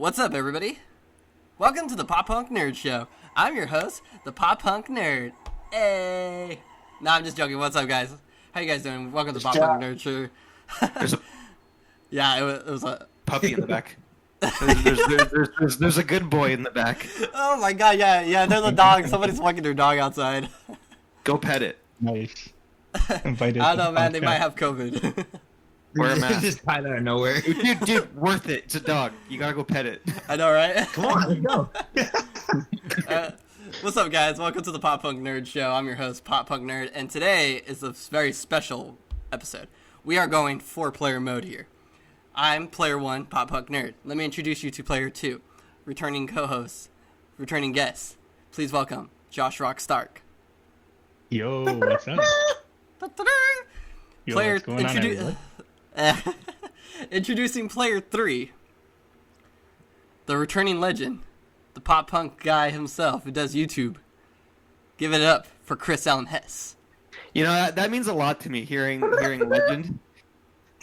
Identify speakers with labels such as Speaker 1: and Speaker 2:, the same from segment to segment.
Speaker 1: What's up, everybody? Welcome to the PopPunkNerd Show. I'm your host, the PopPunkNerd. Hey! No, I'm just joking. What's up, guys? How you guys doing? Welcome to the PopPunkNerd Show. Yeah, it was a
Speaker 2: puppy in the back. There's a good boy in the back.
Speaker 1: Oh my god, yeah, there's a dog. Somebody's walking their dog outside.
Speaker 2: Go pet it.
Speaker 3: Nice.
Speaker 1: I don't know, man. They might have COVID.
Speaker 2: Wear a mask.
Speaker 4: Just out of nowhere.
Speaker 2: Dude, worth it. It's a dog. You gotta go pet it.
Speaker 1: I know, right?
Speaker 4: Come on, let's go.
Speaker 1: What's up, guys? Welcome to the PopPunkNerd Show. I'm your host, PopPunkNerd, and today is a very special episode. We are going 4-player mode here. I'm Player 1, PopPunkNerd. Let me introduce you to Player 2, returning co-host, returning guest. Please welcome JoshRockStark.
Speaker 3: Yo, what's up? Yo,
Speaker 1: Player
Speaker 3: what's going on, everybody?
Speaker 1: Introducing Player 3, the returning legend, the pop punk guy himself who does YouTube. Give it up for ChrisAllenHess.
Speaker 2: You know, that means a lot to me, hearing legend.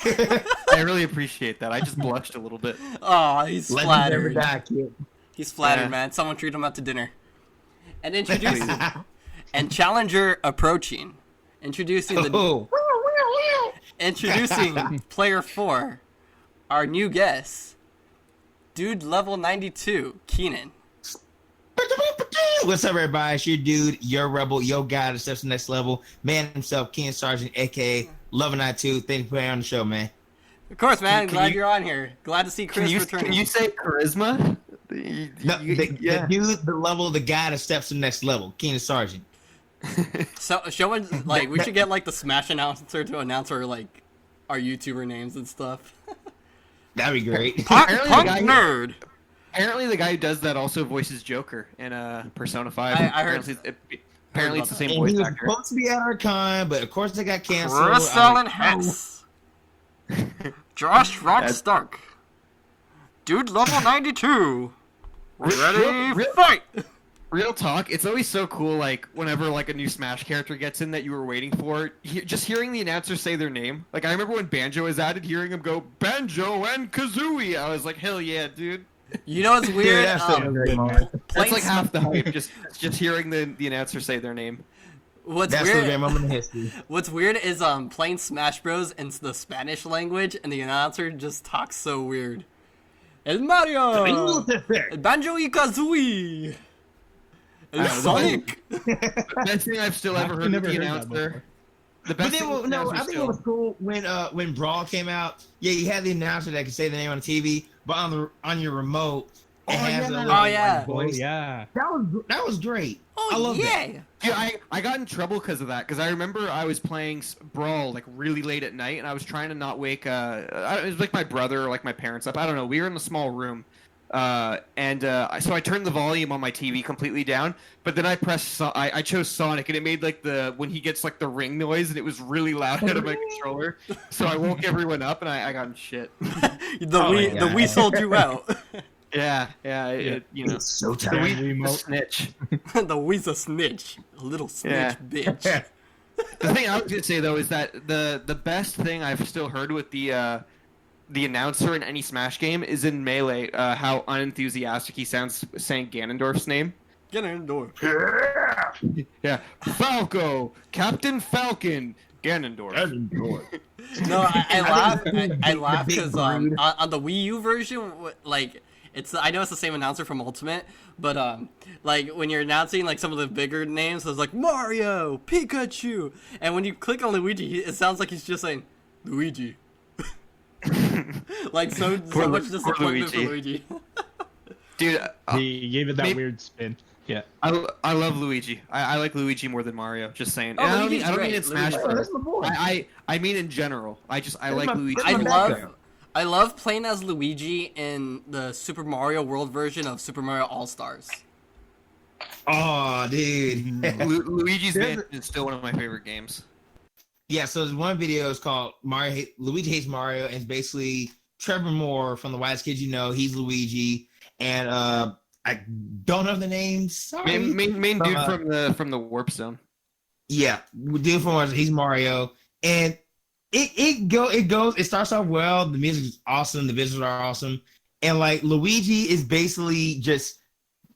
Speaker 2: I really appreciate that. I just blushed a little bit.
Speaker 1: Oh, he's flattered. He's flattered,
Speaker 2: Yeah.
Speaker 1: man. Someone treat him out to dinner. And introducing and challenger approaching. Introducing Player 4, our new guest, DUDEleVel92, Keenan.
Speaker 4: What's up, everybody? It's your dude, your rebel, your guy that steps to the next level, man himself, Ken Sargent, aka Love92. Thanks for being on the show, man.
Speaker 1: Of course, man. Glad you're on here. Glad to see Chris returning.
Speaker 2: Can you say charisma?
Speaker 4: The dude, the level, the guy that steps to the next level, Ken Sargent.
Speaker 1: So, showing like we should get like the Smash announcer to announce our like our YouTuber names and stuff.
Speaker 4: That'd be great.
Speaker 1: PopPunkNerd.
Speaker 2: Apparently, the guy who does that also voices Joker in Persona 5.
Speaker 1: I heard.
Speaker 2: Apparently, it's the same
Speaker 4: And
Speaker 2: voice
Speaker 4: he was
Speaker 2: actor.
Speaker 4: supposed to be at our con, but of course they got canceled.
Speaker 1: ChrisAllenHess. JoshRockStark. DUDEleVel92. Ready, fight!
Speaker 2: Real talk, it's always so cool, like, whenever, like, a new Smash character gets in that you were waiting for, just hearing the announcer say their name. Like, I remember when Banjo was added, hearing him go, Banjo and Kazooie! I was like, hell yeah, dude.
Speaker 1: You know what's weird?
Speaker 2: That's like half the hype, just hearing the announcer say their name.
Speaker 1: What's
Speaker 4: That's the
Speaker 1: weird?
Speaker 4: great moment in history.
Speaker 1: What's weird is playing Smash Bros in the Spanish language, and the announcer just talks so weird. El Mario, El Banjo y Kazooie, El Sonic.
Speaker 2: The best thing I've still ever heard of the announcer. The
Speaker 4: But
Speaker 2: best
Speaker 4: then,
Speaker 2: thing
Speaker 4: no, I think it was cool when Brawl came out. Yeah, you had the announcer that could say the name on the TV, but on your remote, it has a little voice.
Speaker 3: yeah.
Speaker 4: That was great.
Speaker 1: Oh
Speaker 4: I love
Speaker 1: yeah!
Speaker 2: Yeah, I got in trouble because of that. Because I remember I was playing Brawl like really late at night, and I was trying to not wake. It was like my brother or like my parents up. I don't know. We were in a small room, so I turned the volume on my TV completely down. But then I I chose Sonic, and it made like when he gets like the ring noise, and it was really loud out of my controller. So I woke everyone up, and I got in shit.
Speaker 1: The Wii sold you out.
Speaker 2: Yeah. You know,
Speaker 4: It's so
Speaker 2: the
Speaker 4: tired.
Speaker 2: snitch.
Speaker 1: The Wii's a snitch, a little snitch
Speaker 2: Yeah.
Speaker 1: bitch.
Speaker 2: The thing I was gonna say though is that the best thing I've still heard with the announcer in any Smash game is in Melee. How unenthusiastic he sounds saying Ganondorf's name.
Speaker 1: Get in the door.
Speaker 2: Yeah, Falco, Captain Falcon, Ganondorf.
Speaker 1: No, I laugh because on the Wii U version, like I know it's the same announcer from Ultimate, but like when you're announcing like some of the bigger names, it's like Mario, Pikachu, and when you click on Luigi, it sounds like he's just saying Luigi. Like so much disappointment for Luigi.
Speaker 2: Dude,
Speaker 3: He gave it that weird spin. Yeah.
Speaker 2: I love Luigi. I like Luigi more than Mario. Just saying.
Speaker 1: Oh,
Speaker 2: And I
Speaker 1: Luigi's
Speaker 2: don't mean
Speaker 1: great.
Speaker 2: in Smash
Speaker 1: Luigi's
Speaker 2: Bros.
Speaker 4: That's my boy.
Speaker 2: I mean in general. I like Luigi.
Speaker 1: I love playing as Luigi in the Super Mario World version of Super Mario All-Stars.
Speaker 4: Oh, dude.
Speaker 2: Luigi's Mansion is still one of my favorite games.
Speaker 4: Yeah, so there's one video. It's called Luigi Hates Mario, and it's basically Trevor Moore from The Wise Kids You Know. He's Luigi, and I don't know the names. Sorry.
Speaker 2: Main dude from the Warp Zone.
Speaker 4: Yeah, dude from he's Mario, and it starts off well. The music is awesome. The visuals are awesome, and like Luigi is basically just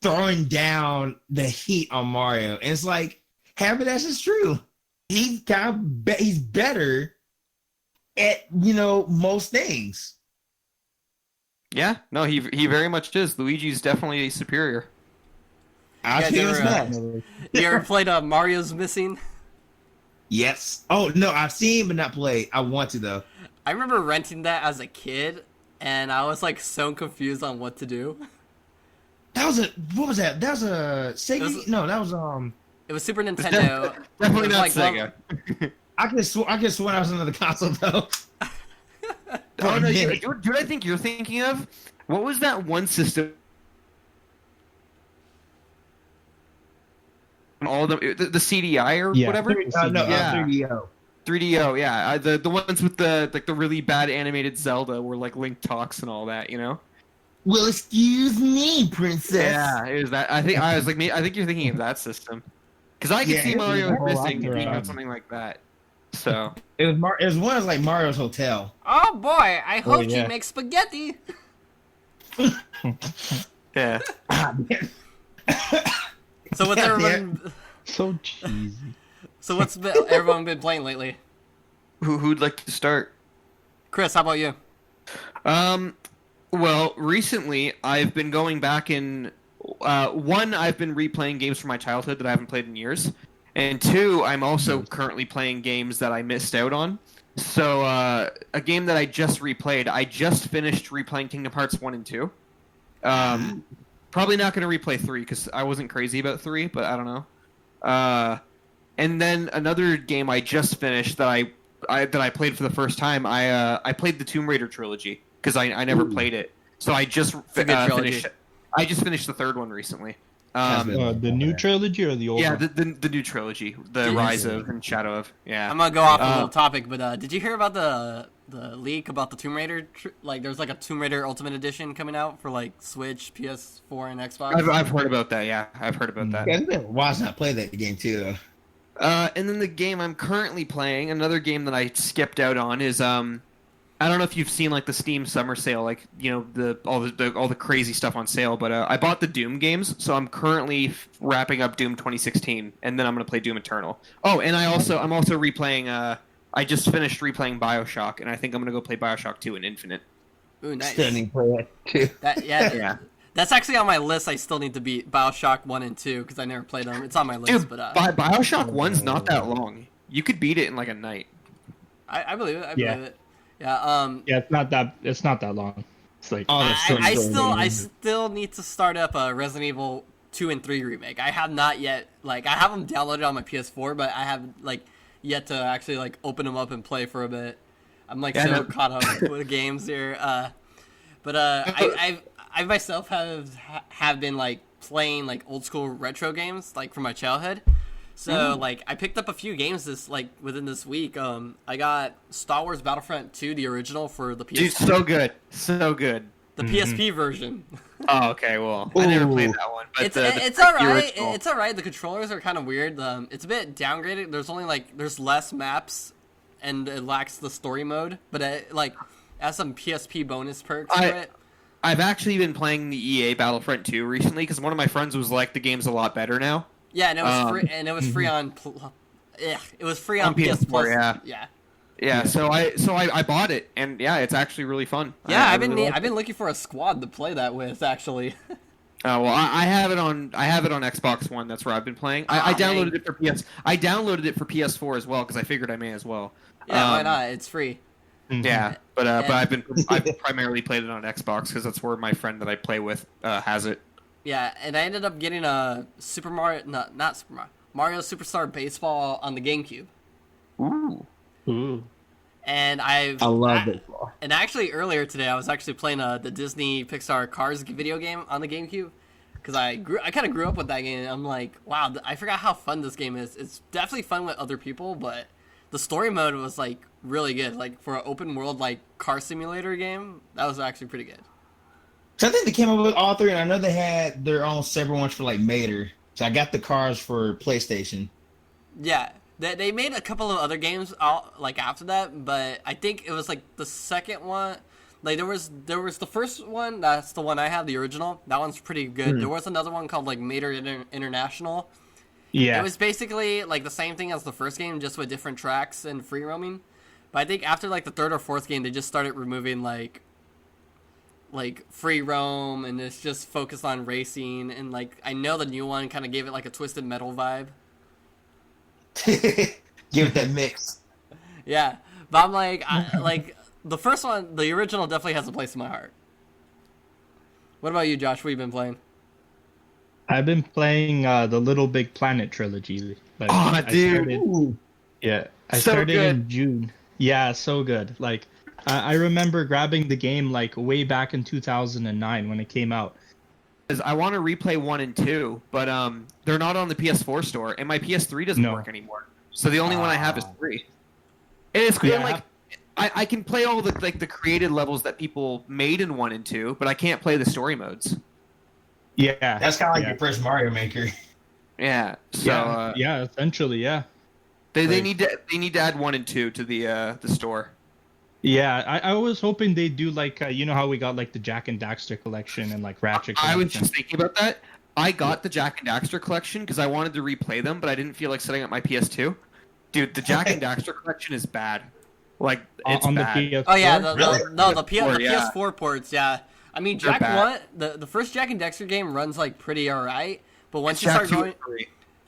Speaker 4: throwing down the heat on Mario, and it's like, half of that's just true. He's he's better at most things.
Speaker 2: Yeah, no, he very much is. Luigi's definitely superior.
Speaker 4: I'll
Speaker 1: You
Speaker 4: tell you
Speaker 1: guys
Speaker 4: what's
Speaker 1: ever,
Speaker 4: next.
Speaker 1: You ever played Mario's Missing?
Speaker 4: Yes. Oh no, I've seen but not played. I want to though.
Speaker 1: I remember renting that as a kid, and I was like so confused on what to do.
Speaker 4: That was what was that? That was a Sega. No, that was
Speaker 1: It was Super Nintendo.
Speaker 2: Definitely
Speaker 1: It was
Speaker 2: not
Speaker 1: like
Speaker 2: Sega.
Speaker 4: I could swear that was another console though.
Speaker 2: Oh no, dude, I think you're thinking of, what was that one system? All the CDI or whatever.
Speaker 4: No,
Speaker 2: Yeah.
Speaker 4: 3DO.
Speaker 2: 3DO, yeah. The ones with the really bad animated Zelda where like Link talks and all that, you know.
Speaker 4: Well, excuse me, princess.
Speaker 2: Yeah, it was that. I think you're thinking of that system, because I could see Mario missing being on something like that. So
Speaker 4: It was one of like Mario's Hotel.
Speaker 1: Oh boy, I hope
Speaker 3: yeah.
Speaker 1: she makes spaghetti.
Speaker 2: yeah.
Speaker 1: So what's everyone?
Speaker 3: So cheesy.
Speaker 1: So what's everyone been playing lately?
Speaker 2: Who'd like to start?
Speaker 1: Chris, how about you?
Speaker 2: Well, recently I've been going back in. One, I've been replaying games from my childhood that I haven't played in years, and two, I'm also currently playing games that I missed out on. So, a game that I just replayed. I just finished replaying Kingdom Hearts 1 and 2. Probably not going to replay 3 because I wasn't crazy about 3, but I don't know. And then another game I just finished that I played for the first time. I played the Tomb Raider trilogy because I never played it. So I just finished. I just finished the third one recently.
Speaker 3: The new trilogy or the old?
Speaker 2: Yeah,
Speaker 3: one?
Speaker 2: the new trilogy, the Rise of and Shadow of. Yeah.
Speaker 1: I'm gonna go off a little topic, but did you hear about the leak about the Tomb Raider? Like, there's like a Tomb Raider Ultimate Edition coming out for like Switch, PS4, and Xbox.
Speaker 2: I've heard about that. Yeah, I've heard about that.
Speaker 4: Yeah, it's been a while since I played that game too, though.
Speaker 2: And then the game I'm currently playing, another game that I skipped out on, is I don't know if you've seen like the Steam Summer Sale, like all the crazy stuff on sale. But I bought the Doom games, so I'm currently wrapping up Doom 2016, and then I'm gonna play Doom Eternal. Oh, and I'm also replaying. I just finished replaying BioShock, and I think I'm gonna go play BioShock 2 in Infinite.
Speaker 1: Ooh, nice.
Speaker 4: Still need to play that too.
Speaker 2: Yeah.
Speaker 1: That's actually on my list. I still need to beat BioShock 1 and 2 because I never played them. It's on my list,
Speaker 2: Dude,
Speaker 1: but
Speaker 2: BioShock 1's not that long. You could beat it in like a night.
Speaker 1: I believe it. I
Speaker 3: Yeah.
Speaker 1: believe it. Yeah.
Speaker 3: Yeah, it's not that long. It's like
Speaker 1: I still need to start up a Resident Evil 2 and 3 remake. I have not yet. Like, I have them downloaded on my PS4, but I have like yet to actually like open them up and play for a bit. I'm like caught up with games here. I myself have been like playing like old school retro games like from my childhood. So like I picked up a few games within this week. I got Star Wars Battlefront 2, the original for the PSP.
Speaker 2: Dude, so good.
Speaker 1: The PSP version.
Speaker 2: Oh, okay. Well, I never played that one. But
Speaker 1: it's all right. It's all right. The controllers are kind of weird. It's a bit downgraded. There's less maps, and it lacks the story mode. But it has some PSP bonus perks for it.
Speaker 2: I've actually been playing the EA Battlefront 2 recently because one of my friends was like, the game's a lot better now.
Speaker 1: Yeah, and it was free. And it was free on. It was free on PS Plus.
Speaker 2: Yeah. So I bought it, and yeah, it's actually really fun.
Speaker 1: Yeah, I've been looking for a squad to play that with actually.
Speaker 2: Well, I have it on Xbox One. That's where I've been playing. I downloaded it for I downloaded it for PS4 as well because I figured I may as well.
Speaker 1: Yeah, why not? It's free.
Speaker 2: Yeah, but I've primarily played it on Xbox because that's where my friend that I play with has it.
Speaker 1: Yeah, and I ended up getting a Mario Superstar Baseball on the GameCube.
Speaker 3: Ooh.
Speaker 1: And I love baseball. And actually, earlier today, I was actually playing the Disney Pixar Cars video game on the GameCube because I kind of grew up with that game. And I'm like, wow, I forgot how fun this game is. It's definitely fun with other people, but the story mode was like really good. Like for an open world like car simulator game, that was actually pretty good.
Speaker 4: So I think they came up with all three, and I know they had their own separate ones for like Mater. So I got the cars for PlayStation.
Speaker 1: Yeah, they made a couple of other games like after that, but I think it was like the second one. Like there was the first one. That's the one I have, the original. That one's pretty good. There was another one called like Mater International.
Speaker 3: Yeah.
Speaker 1: It was basically like the same thing as the first game, just with different tracks and free roaming. But I think after like the third or fourth game, they just started removing like free roam, and it's just focused on racing. And like I know the new one kind of gave it like a Twisted Metal vibe.
Speaker 4: Give it that mix.
Speaker 1: Yeah, but I'm like, like the first one, the original definitely has a place in my heart. What about you, Josh? What have you been playing?
Speaker 3: I've been playing the Little Big Planet trilogy. Like,
Speaker 2: dude!
Speaker 3: I started in June. Yeah, so good. Like, I remember grabbing the game like way back in 2009 when it came out.
Speaker 2: I want to replay 1 and 2, but they're not on the PS4 store, and my PS3 doesn't work anymore. So the only one I have is 3. And it's cool. Like, I can play all the the created levels that people made in 1 and 2, but I can't play the story modes.
Speaker 3: Yeah,
Speaker 4: that's kind of like your first Mario Maker.
Speaker 2: Yeah. So
Speaker 3: essentially, yeah.
Speaker 2: They need to add 1 and 2 to the store.
Speaker 3: Yeah, I was hoping they'd do like you know how we got like the Jack and Daxter collection and like Ratchet collection.
Speaker 2: I was just thinking about that. I got the Jack and Daxter collection because I wanted to replay them, but I didn't feel like setting up my PS2. Dude, the Jack and Daxter collection is bad. Like, it's
Speaker 3: on
Speaker 2: bad.
Speaker 3: The PS4?
Speaker 1: Oh yeah,
Speaker 2: the
Speaker 1: PS4 ports. Yeah, I mean,
Speaker 2: They're
Speaker 1: Jack 1, the first Jack and Dexter game runs like pretty alright, but once you start going,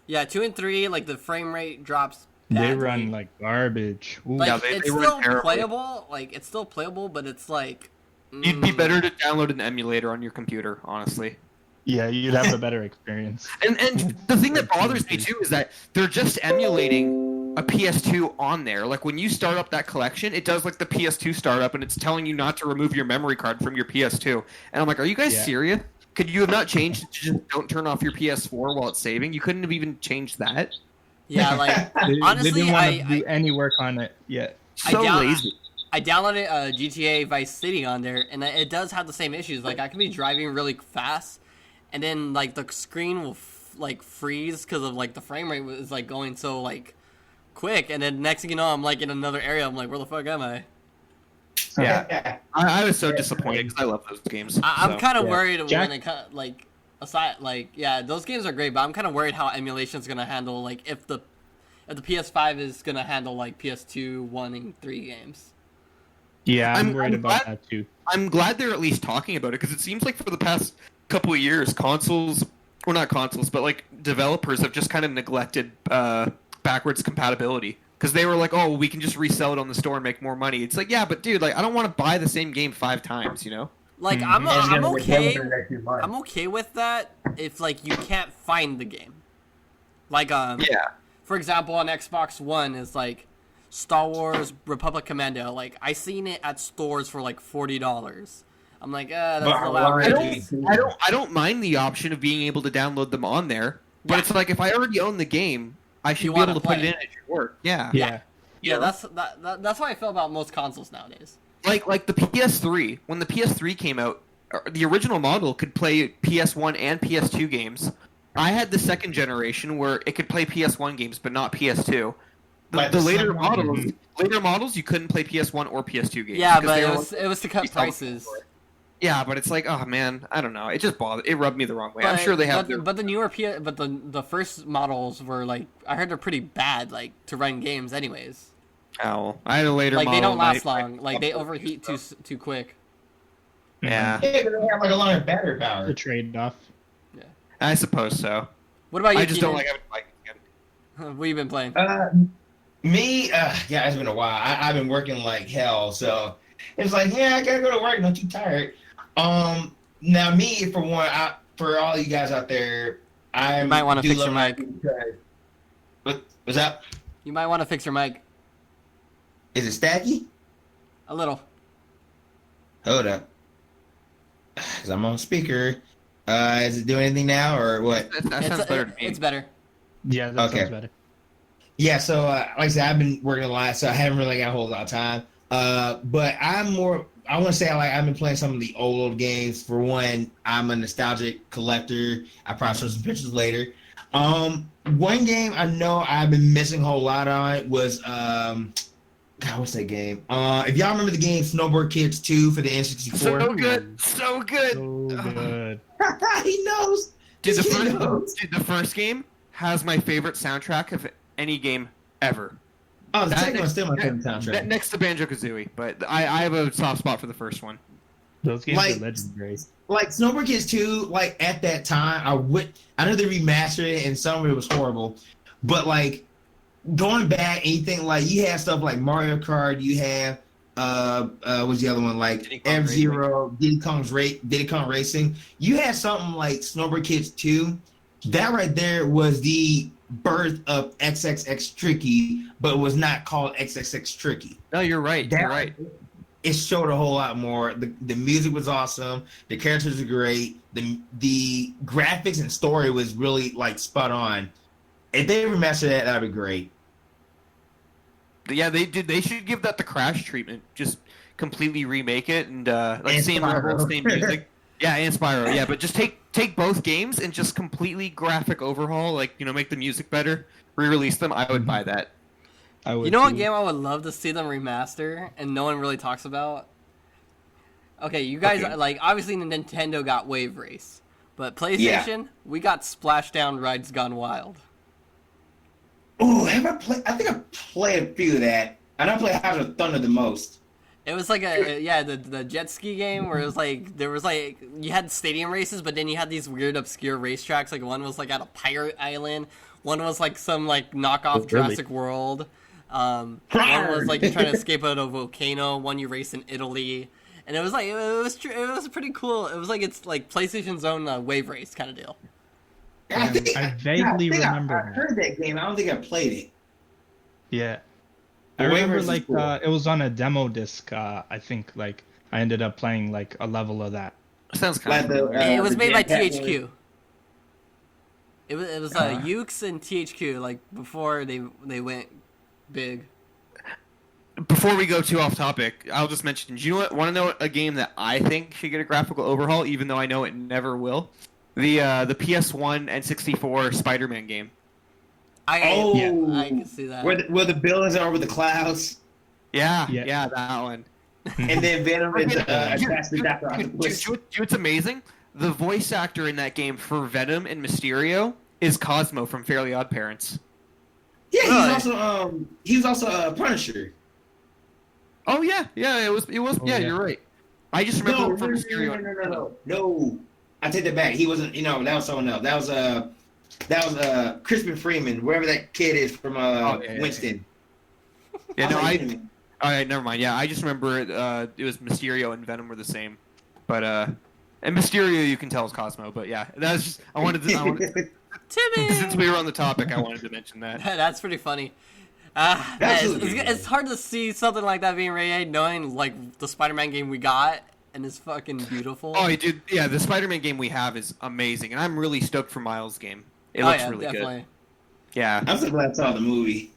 Speaker 1: 2 and 3, like the frame rate drops.
Speaker 3: They run like garbage. Ooh.
Speaker 1: Like,
Speaker 2: they
Speaker 1: it's still playable. Like, it's still playable, but it's like.
Speaker 2: You'd be better to download an emulator on your computer, honestly.
Speaker 3: Yeah, you'd have a better experience.
Speaker 2: And the thing that bothers me too is that they're just emulating a PS2 on there. Like when you start up that collection, it does like the PS2 startup, and it's telling you not to remove your memory card from your PS2. And I'm like, are you guys serious? Could you have not changed it to just don't turn off your PS4 while it's saving? You couldn't have even changed that.
Speaker 1: Yeah, like honestly,
Speaker 3: they didn't want to do any work on it yet.
Speaker 2: So lazy.
Speaker 1: I downloaded GTA Vice City on there, and it does have the same issues. Like I can be driving really fast, and then like the screen will like freeze because of like the frame rate is like going so like quick, and then next thing you know, I'm like in another area. I'm like, where the fuck am I?
Speaker 2: Yeah, I was so disappointed because I love those games.
Speaker 1: I'm kind of worried when it like aside like those games are great, but I'm kind of worried how emulation is gonna handle like if the PS5 is gonna handle like PS2, 1, and 3 games.
Speaker 3: Yeah, I'm worried about that too.
Speaker 2: I'm glad they're at least talking about it because it seems like for the past couple of years, not consoles, but like developers have just kind of neglected backwards compatibility because they were like, oh, we can just resell it on the store and make more money. It's like, yeah, but dude, like I don't want to buy the same game 5 times, you know?
Speaker 1: Like I'm okay with that if like you can't find the game. Like for example, on Xbox One is like Star Wars Republic Commando. Like I seen it at stores for like $40. I'm like, that's a lot.
Speaker 2: I don't mind the option of being able to download them on there, but it's like if I already own the game, I should be able to put it in at your work. Yeah.
Speaker 1: That's how I feel about most consoles nowadays.
Speaker 2: Like the PS3. When the PS3 came out, the original model could play PS1 and PS2 games. I had the second generation where it could play PS1 games but not PS2. The later models you couldn't play PS1 or PS2 games.
Speaker 1: Yeah, but it was to cut prices.
Speaker 2: Yeah, but it's like, oh man, I don't know. It just bothered. It rubbed me the wrong way. I'm sure they have.
Speaker 1: But the newer the first models were like, I heard they're pretty bad, like to run games, anyways.
Speaker 2: Oh, I had a later model.
Speaker 1: Like they don't last long. Like they overheat too quick.
Speaker 2: Yeah.
Speaker 4: They have like a lot of battery power.
Speaker 3: The trade-off.
Speaker 2: Yeah. I suppose so.
Speaker 1: What about you?
Speaker 2: I just don't like having bike
Speaker 1: again. What have you been playing?
Speaker 4: Me, it's been a while. I've been working like hell, so it's like, I gotta go to work. Not too tired. Now me, for one, for all you guys out there, you
Speaker 1: might want to fix your mic.
Speaker 4: What's up?
Speaker 1: You might want to fix your mic.
Speaker 4: Is it stacky?
Speaker 1: A little.
Speaker 4: Hold up. Because I'm on speaker. Is it doing anything now or what?
Speaker 2: That sounds better to me.
Speaker 1: It's better.
Speaker 3: Yeah, that sounds better.
Speaker 4: Yeah, so like I said, I've been working a lot, so I haven't really got a whole lot of time. But I want to say I've been playing some of the old games. For one, I'm a nostalgic collector. I probably show some pictures later. One game I know I've been missing a whole lot on was God, what's that game? If y'all remember the game Snowboard Kids 2 for the N64.
Speaker 2: So good. So good.
Speaker 3: So good.
Speaker 4: He knows.
Speaker 2: Dude,
Speaker 4: This kid knows.
Speaker 2: the first game has my favorite soundtrack of any game ever.
Speaker 4: Oh, the second one's still my favorite soundtrack.
Speaker 2: Next to Banjo-Kazooie, but I have a soft spot for the first one.
Speaker 3: Those games
Speaker 4: Like-
Speaker 3: are legendary.
Speaker 4: Like Snowboard Kids 2, like at that time, I know they remastered it and some of it was horrible, but like going back, anything like you had stuff like Mario Kart, you have what's the other one like F-Zero, Diddy Kong Racing. You had something like Snowboard Kids 2. That right there was the birth of XXX Tricky, but it was not called XXX Tricky.
Speaker 2: No, you're right. You're right.
Speaker 4: It showed a whole lot more. The music was awesome. The characters were great. The graphics and story was really like spot on. If they remaster that, that'd be great.
Speaker 2: Yeah, they did. They should give that the Crash treatment. Just completely remake it and like
Speaker 4: And
Speaker 2: same
Speaker 4: Spyro.
Speaker 2: levels, same music. Yeah, and Spyro. Yeah, but just take both games and just completely graphic overhaul. Like make the music better, re-release them. I would buy that.
Speaker 3: I would
Speaker 1: You know what
Speaker 3: too.
Speaker 1: game I would love to see them remaster and no one really talks about? Okay, you guys like obviously Nintendo got Wave Race, but PlayStation we got Splashdown Rides Gone Wild.
Speaker 4: Oh, have I played? I think I played a few of that. I don't play House of Thunder the most.
Speaker 1: It was like the jet ski game where it was like there was like you had stadium races, but then you had these weird obscure racetracks. Like one was like at a pirate island, one was like some like knockoff Jurassic World. One was like you're trying to escape out of a volcano. One you race in Italy, and it was like it was pretty cool. It was like it's like PlayStation's own Wave Race kind of deal.
Speaker 3: I vaguely remember
Speaker 4: I heard that game. I don't think I played it.
Speaker 3: Yeah. I
Speaker 4: The Wave
Speaker 3: remember
Speaker 4: Race is
Speaker 3: like
Speaker 4: cool.
Speaker 3: it was on a demo disc. I think like I ended up playing like a level of that.
Speaker 2: Sounds kind
Speaker 4: Like
Speaker 2: of.
Speaker 1: It was
Speaker 4: the
Speaker 1: made by
Speaker 4: Jetpack
Speaker 1: THQ. It was Ukes and THQ like before they went big.
Speaker 2: Before we go too off topic, I'll just mention. Do you want to know a game that I think should get a graphical overhaul, even though I know it never will? The PS1 and 64 Spider-Man game.
Speaker 1: I can see that.
Speaker 4: Where the buildings are over the clouds,
Speaker 2: Yeah,
Speaker 3: Yeah.
Speaker 2: that one.
Speaker 4: and then Venom is attached to Dr. Octopus.
Speaker 2: What's amazing? The voice actor in that game for Venom and Mysterio is Cosmo from Fairly Odd Parents.
Speaker 4: Yeah,
Speaker 1: Really?
Speaker 4: he was also a Punisher.
Speaker 2: Oh yeah, it was.
Speaker 3: Oh,
Speaker 2: yeah,
Speaker 3: yeah.
Speaker 2: you're right. I just remember him from Mysterio.
Speaker 4: No. I take that back. He wasn't. That was someone else. That was Crispin Freeman, wherever that kid is from Winston.
Speaker 2: Yeah, no,
Speaker 4: I
Speaker 2: all right, never mind. Yeah, I just remember it was Mysterio and Venom were the same, but and Mysterio you can tell is Cosmo. But yeah, that's just I wanted
Speaker 1: Timmy.
Speaker 2: since we were on the topic, I wanted to mention that.
Speaker 1: That's pretty funny.
Speaker 4: Absolutely.
Speaker 1: It's hard to see something like that being remade, knowing like the Spider-Man game we got and it's fucking beautiful.
Speaker 2: Oh, dude, yeah, the Spider-Man game we have is amazing, and I'm really stoked for Miles' game. It looks really
Speaker 1: definitely.
Speaker 2: good. Yeah.
Speaker 4: I'm so glad I saw the movie.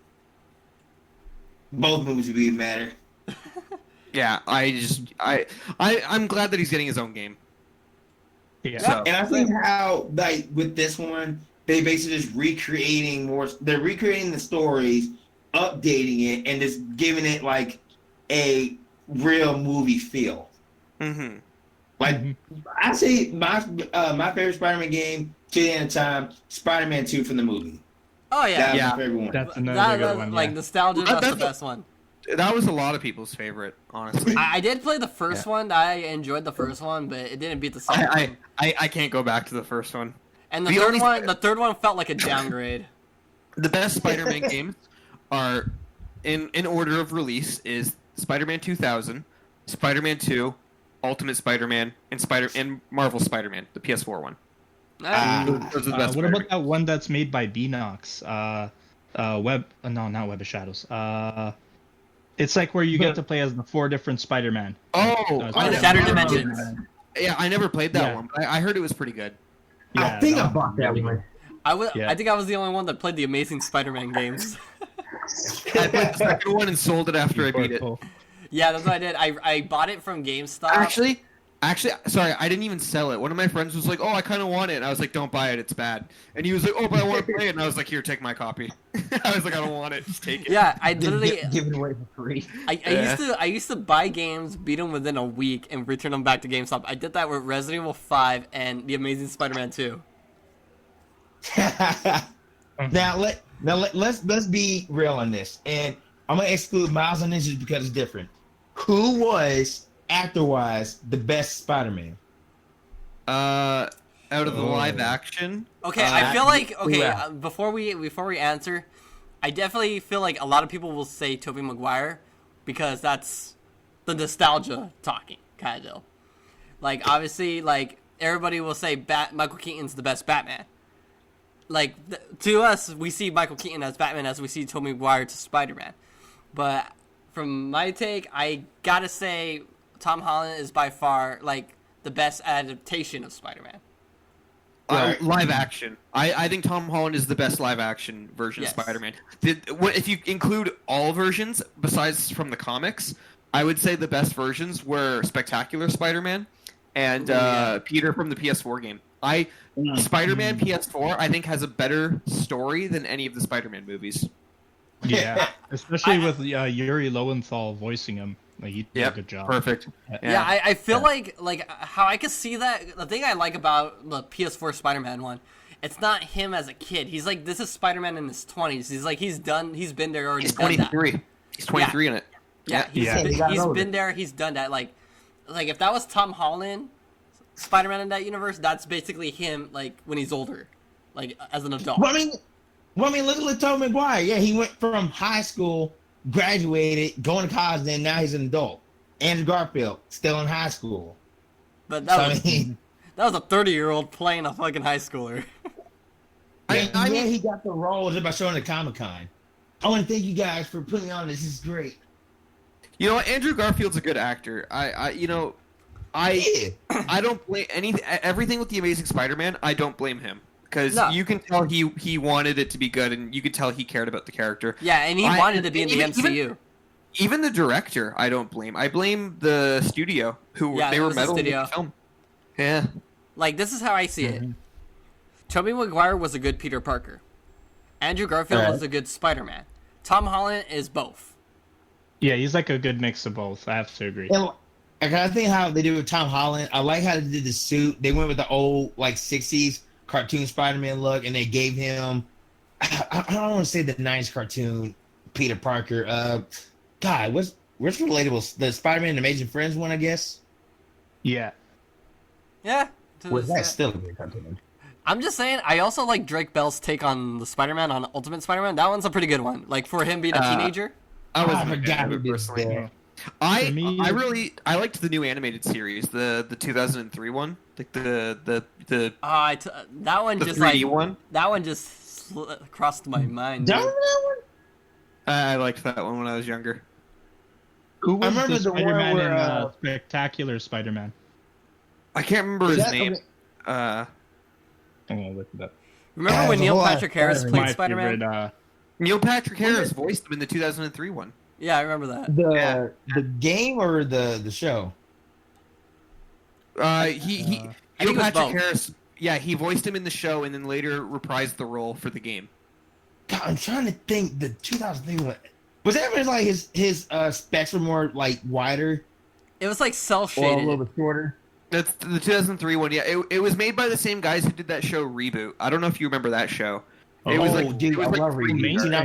Speaker 4: Both movies would be matter.
Speaker 2: Yeah, I'm glad that he's getting his own game.
Speaker 3: Yeah.
Speaker 2: So,
Speaker 4: And I think how like with this one, they basically just recreating more. They're recreating the stories, updating it, and just giving it like a real movie feel.
Speaker 2: mm-hmm.
Speaker 4: Like
Speaker 3: Mhm.
Speaker 4: I say, my favorite Spider-Man game to the end of time, Spider-Man 2 from the movie.
Speaker 1: Oh
Speaker 4: That
Speaker 1: yeah.
Speaker 4: was
Speaker 2: Yeah.
Speaker 4: my favorite one.
Speaker 3: That's another good one.
Speaker 1: Like
Speaker 3: Yeah.
Speaker 1: nostalgia,
Speaker 2: Well,
Speaker 1: that's the
Speaker 2: that's
Speaker 1: best one.
Speaker 2: That was a lot of people's favorite, honestly.
Speaker 1: I did play the first one. I enjoyed the first one, but it didn't beat the second one.
Speaker 2: I can't go back to the first one.
Speaker 1: And
Speaker 2: the only-
Speaker 1: the third one felt like a downgrade.
Speaker 2: The best Spider-Man games are in order of release is Spider-Man 2000, Spider-Man 2, Ultimate Spider-Man, and Marvel Spider-Man, the PS4 one. Those are the best
Speaker 3: What about
Speaker 2: Spider-Man.
Speaker 3: that one that's made by Beanox? Not Web of Shadows. It's like where you get to play as the 4 different Spider-Man.
Speaker 2: Oh,
Speaker 1: Shattered Dimensions.
Speaker 2: Yeah, I never played that
Speaker 3: Yeah.
Speaker 2: one, but I heard it was pretty good.
Speaker 3: Yeah,
Speaker 4: I think I
Speaker 3: that
Speaker 4: bought that
Speaker 3: really
Speaker 4: one.
Speaker 3: Yeah.
Speaker 1: I think I was the only one that played the Amazing Spider-Man games.
Speaker 2: I played the second one and sold it after I beat it.
Speaker 3: Cool.
Speaker 1: Yeah, that's what I did. I bought it from GameStop.
Speaker 2: Actually, Actually, sorry, I didn't even sell it. One of my friends was like, "Oh, I kind of want it," and I was like, "Don't buy it, it's bad." And he was like, "Oh, but I want to play it," and I was like, "Here, take my copy." I was like, "I don't want it, just take it."
Speaker 1: Yeah, I literally
Speaker 4: give it away for free.
Speaker 1: I used to buy games, beat them within a week, and return them back to GameStop. I did that with Resident Evil 5 and The Amazing Spider-Man 2.
Speaker 4: Let's be real on this, and I'm gonna exclude Miles on this just because it's different. Who was actor-wise the best Spider-Man?
Speaker 2: Out of the live action.
Speaker 1: Okay, I feel like before we answer, I definitely feel like a lot of people will say Tobey Maguire because that's the nostalgia talking kind of. Like obviously, like everybody will say Michael Keaton's the best Batman. Like to us, we see Michael Keaton as Batman as we see Tobey Maguire to Spider-Man. But from my take, I gotta say Tom Holland is by far like the best adaptation of Spider-Man.
Speaker 2: Live action. I think Tom Holland is the best live action version of Spider-Man. If you include all versions besides from the comics, I would say the best versions were Spectacular Spider-Man and Peter from the PS4 game. Spider-Man PS4 I think has a better story than any of the Spider-Man movies.
Speaker 3: Yeah, especially with Yuri Lowenthal voicing him. Like he did a good job.
Speaker 2: Perfect.
Speaker 1: Yeah, I feel like how I can see that. The thing I like about the PS4 Spider-Man one, it's not him as a kid. He's like, this is Spider-Man in his 20s. He's like, he's been there already.
Speaker 2: He's 23. He's 23 in it.
Speaker 1: Yeah, he's been there. He's done that. Like if that was Tom Holland, Spider-Man in that universe, that's basically him. Like when he's older, like as an adult.
Speaker 4: Well, I mean, look at Tobey Maguire. Yeah, he went from high school, graduated, going to college, and now he's an adult. Andrew Garfield, still in high school.
Speaker 1: But that was a 30-year-old playing a fucking high schooler.
Speaker 4: He got the role just by showing at Comic-Con. I want to thank you guys for putting me on this. This is great.
Speaker 2: You know, Andrew Garfield's a good actor. I don't blame everything with the Amazing Spider-Man. I don't blame him. Because you can tell he wanted it to be good, and you could tell he cared about the character.
Speaker 1: Yeah, and he wanted to be in the MCU.
Speaker 2: Even the director, I don't blame. I blame the studio they were meddling with the film. Yeah.
Speaker 1: Like, this is how I see it. Tobey Maguire was a good Peter Parker. Andrew Garfield was a good Spider-Man. Tom Holland is both.
Speaker 3: Yeah, he's like a good mix of both. I have to agree.
Speaker 4: And I think how they did with Tom Holland, I like how they did the suit. They went with the old, like, 60s cartoon Spider-Man look, and they gave him I don't want to say the 90s cartoon Peter Parker. God, what's relatable? The Spider-Man and Amazing Friends one, I guess.
Speaker 3: Yeah.
Speaker 4: Was that still a good cartoon?
Speaker 1: I'm just saying, I also like Drake Bell's take on the Spider-Man, on Ultimate Spider-Man. That one's a pretty good one. Like, for him being a teenager.
Speaker 2: I forgot who personally. I liked the new animated series, the 2003 one, like the
Speaker 1: that one
Speaker 2: the
Speaker 1: just
Speaker 2: 3D
Speaker 1: like
Speaker 2: one.
Speaker 1: That one just crossed my mind.
Speaker 4: Don't remember that one?
Speaker 2: I liked that one when I was younger.
Speaker 3: Who was
Speaker 4: remember
Speaker 3: the
Speaker 4: the one
Speaker 3: Spider-Man
Speaker 4: where,
Speaker 3: in Spectacular Spider-Man?
Speaker 2: I can't remember his name.
Speaker 3: I'm gonna look it up.
Speaker 1: Remember when Neil Patrick Harris played Spider-Man?
Speaker 3: Favorite,
Speaker 2: Neil Patrick Harris voiced him in the 2003 one.
Speaker 1: Yeah, I remember that.
Speaker 4: The game or the show?
Speaker 2: Neil
Speaker 1: think it was
Speaker 2: Patrick
Speaker 1: both.
Speaker 2: Harris. Yeah, he voiced him in the show and then later reprised the role for the game.
Speaker 4: God, I'm trying to think. The 2003 one, was that when like his specs were more like wider
Speaker 1: It was like
Speaker 4: or a
Speaker 1: cell-shaded.
Speaker 4: little bit shorter?
Speaker 2: That's the 2003 one. Yeah, it was made by the same guys who did that show Reboot. I don't know if you remember that show. It was like,
Speaker 4: dude,
Speaker 2: it was
Speaker 4: I
Speaker 2: like
Speaker 4: love
Speaker 3: Mainframe.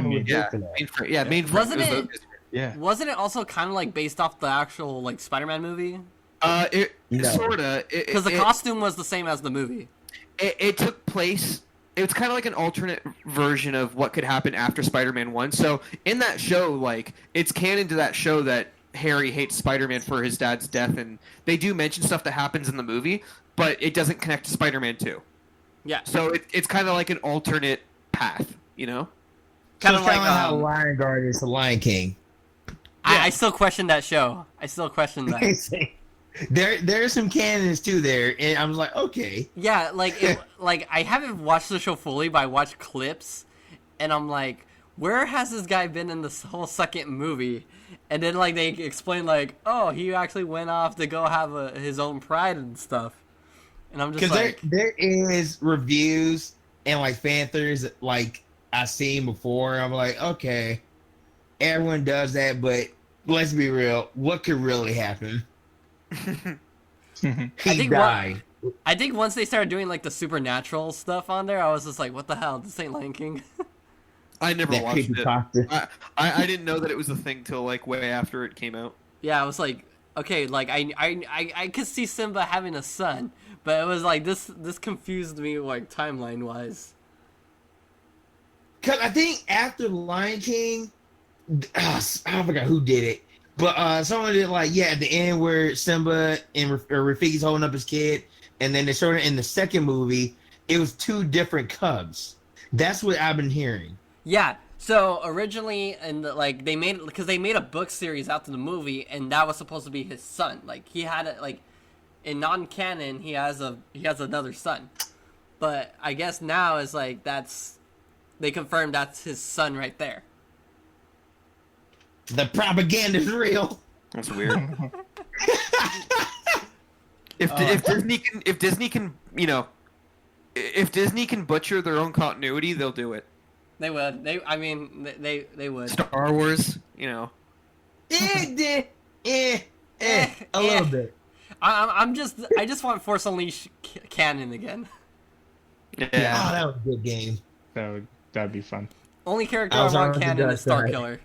Speaker 1: Wasn't it?
Speaker 3: Yeah.
Speaker 1: Wasn't it also kind of like based off the actual like Spider-Man movie?
Speaker 2: Sorta.
Speaker 1: Because the costume was the same as the movie.
Speaker 2: It took place. It's kind of like an alternate version of what could happen after Spider-Man 1. So in that show, like, it's canon to that show that Harry hates Spider-Man for his dad's death, and they do mention stuff that happens in the movie, but it doesn't connect to Spider-Man 2.
Speaker 1: Yeah.
Speaker 2: So it's kind of like an alternate path, you know?
Speaker 1: Kind of like
Speaker 4: how Lion Guard is the Lion King.
Speaker 1: I still question that show. I still question that.
Speaker 4: There's some canons too there, and I was like, okay.
Speaker 1: Yeah, like I haven't watched the show fully, but I watched clips, and I'm like, where has this guy been in this whole second movie? And then like they explain like, oh, he actually went off to go have his own pride and stuff. And I'm just like,
Speaker 4: there is reviews and like fan theories like I've seen before. I'm like, okay, everyone does that, but let's be real. What could really happen? He died.
Speaker 1: I think once they started doing like the supernatural stuff on there, I was just like, what the hell? This ain't Lion King.
Speaker 2: I never watched it. I didn't know that it was a thing till like way after it came out.
Speaker 1: Yeah, I was like, okay, like I could see Simba having a son, but it was like this confused me like timeline wise.
Speaker 4: Cause I think after Lion King, I forgot who did it, but someone did like at the end where Simba and Rafiki's holding up his kid, and then they showed it in the second movie. It was two different cubs. That's what I've been hearing.
Speaker 1: Yeah. So originally, they made a book series after the movie, and that was supposed to be his son. Like he had it like in non-canon, he has another son, but I guess now is like they confirmed that's his son right there.
Speaker 4: The propaganda's real.
Speaker 2: That's weird. If Disney can if Disney can butcher their own continuity, they'll do it.
Speaker 1: They would. They would.
Speaker 2: Star Wars,
Speaker 4: A little bit.
Speaker 1: I just want Force Unleashed canon again.
Speaker 2: Yeah.
Speaker 4: Oh, that was a good game.
Speaker 3: That'd be fun.
Speaker 1: Only character I want canon is Starkiller.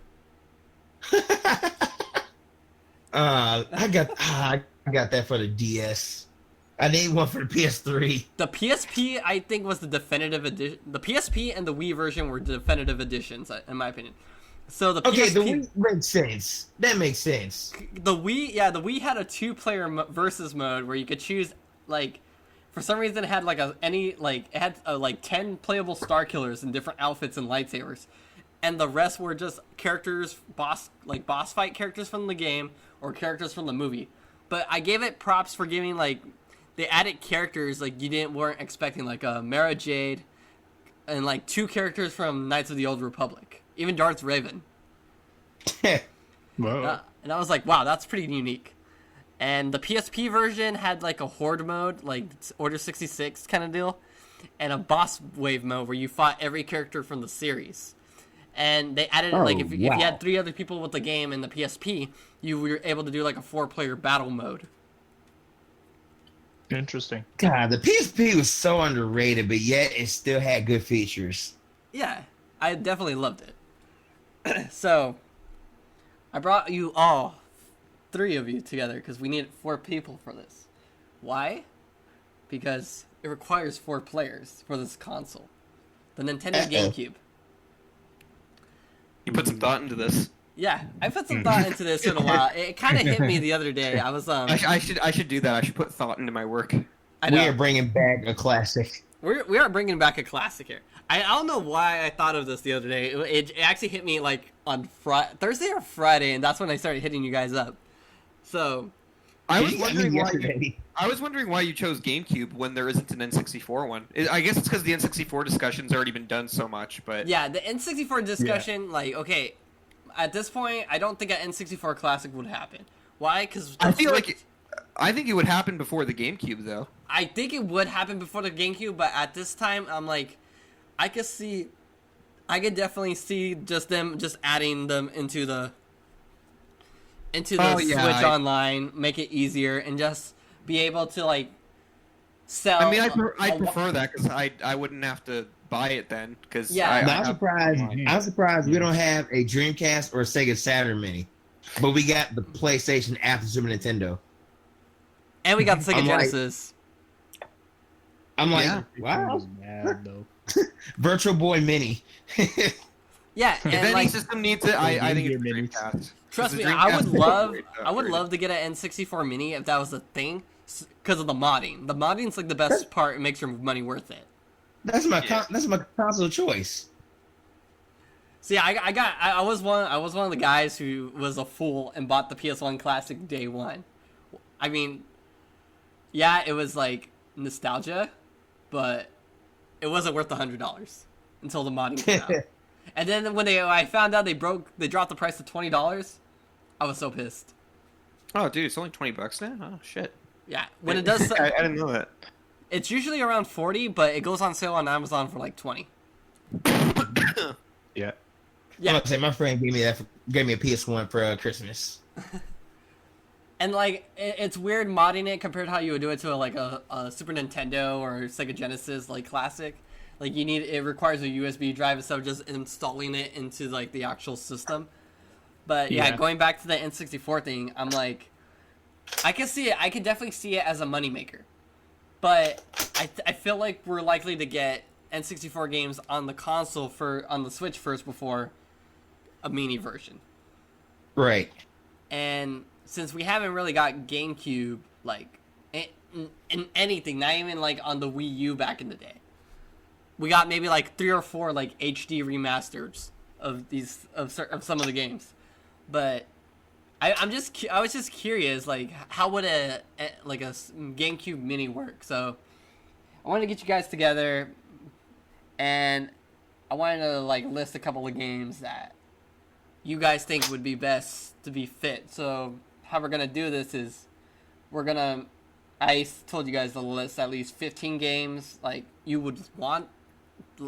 Speaker 4: I got that for the DS. I need one for the PS3.
Speaker 1: The PSP, I think, was the definitive edition. The PSP and the Wii version were definitive editions, in my opinion. So the PSP,
Speaker 4: the Wii makes sense. That makes sense.
Speaker 1: The Wii had a 2-player versus mode where you could choose like, for some reason it had it had 10 playable Starkillers in different outfits and lightsabers, and the rest were just characters, boss fight characters from the game or characters from the movie. But I gave it props for giving they added characters like you weren't expecting, like Mara Jade, and like 2 characters from Knights of the Old Republic, even Darth Raven.
Speaker 3: Whoa.
Speaker 1: And I was like, wow, that's pretty unique. And the PSP version had like a horde mode, like Order 66 kind of deal, and a boss wave mode where you fought every character from the series. And they added if you had 3 other people with the game in the PSP, you were able to do like a 4-player battle mode.
Speaker 3: Interesting.
Speaker 4: God, the PSP was so underrated, but yet it still had good features.
Speaker 1: Yeah, I definitely loved it. So, I brought you all 3 of you together because we needed 4 people for this. Why? Because it requires 4 players for this console. The Nintendo GameCube.
Speaker 2: You put some thought into this.
Speaker 1: Yeah, I put some thought into this in a while. It kind of hit me the other day. I was
Speaker 2: I should do that. I should put thought into my work.
Speaker 1: I know.
Speaker 4: We are bringing back a classic.
Speaker 1: We are bringing back a classic here. I don't know why I thought of this the other day. It actually hit me like on Thursday or Friday, and that's when I started hitting you guys up. So
Speaker 2: I was wondering why you chose GameCube when there isn't an N64 one. I guess it's because the N64 discussion's already been done so much. But
Speaker 1: yeah, the N64 discussion, okay. At this point, I don't think an N64 Classic would happen. Why? Because
Speaker 2: I think it would happen before the GameCube, though.
Speaker 1: I think it would happen before the GameCube, but at this time, I'm like, I could definitely see them adding them into the Switch Online, make it easier, and just be able to sell.
Speaker 2: I mean, I prefer that because I wouldn't have to buy it then. Because
Speaker 4: I'm surprised we don't have a Dreamcast or a Sega Saturn Mini, but we got the PlayStation after Super Nintendo,
Speaker 1: and we got the Sega Genesis.
Speaker 4: I'm like, wow, Virtual Boy Mini.
Speaker 1: Yeah,
Speaker 2: if any system needs it, I think it's Dreamcast.
Speaker 1: Trust me, I would love to get an N64 Mini if that was a thing, because of the modding. The modding's like the best part. It makes your money worth it.
Speaker 4: That's my console choice.
Speaker 1: See, I was one of the guys who was a fool and bought the PS1 Classic day one. I mean, yeah, it was like nostalgia, but it wasn't worth $100 until the modding came out. And then when I found out they dropped the price to $20, I was so pissed.
Speaker 2: Oh, dude, it's only $20 now. Oh shit.
Speaker 1: Yeah, when it does,
Speaker 2: I didn't know that.
Speaker 1: it's usually around 40, but it goes on sale on Amazon for like 20.
Speaker 3: Yeah.
Speaker 1: Yeah.
Speaker 4: I'm about to say, my friend gave me a PS1 for Christmas.
Speaker 1: And like it's weird modding it compared to how you would do it to a Super Nintendo or Sega Genesis like classic. Like it requires a USB drive instead of just installing it into like the actual system. But yeah, going back to the N64 thing, I'm like, I can see it. I can definitely see it as a moneymaker. But I feel like we're likely to get N64 games on the console on the Switch first before a mini version.
Speaker 4: Right.
Speaker 1: And since we haven't really got GameCube like in anything, not even like on the Wii U back in the day, we got maybe like 3 or 4 like HD remasters of some of the games. But I was just curious, like how would a GameCube mini work? So I wanted to get you guys together, and I wanted to like list a couple of games that you guys think would be best to be fit. So how we're gonna do this is I told you guys to list at least 15 games like you would want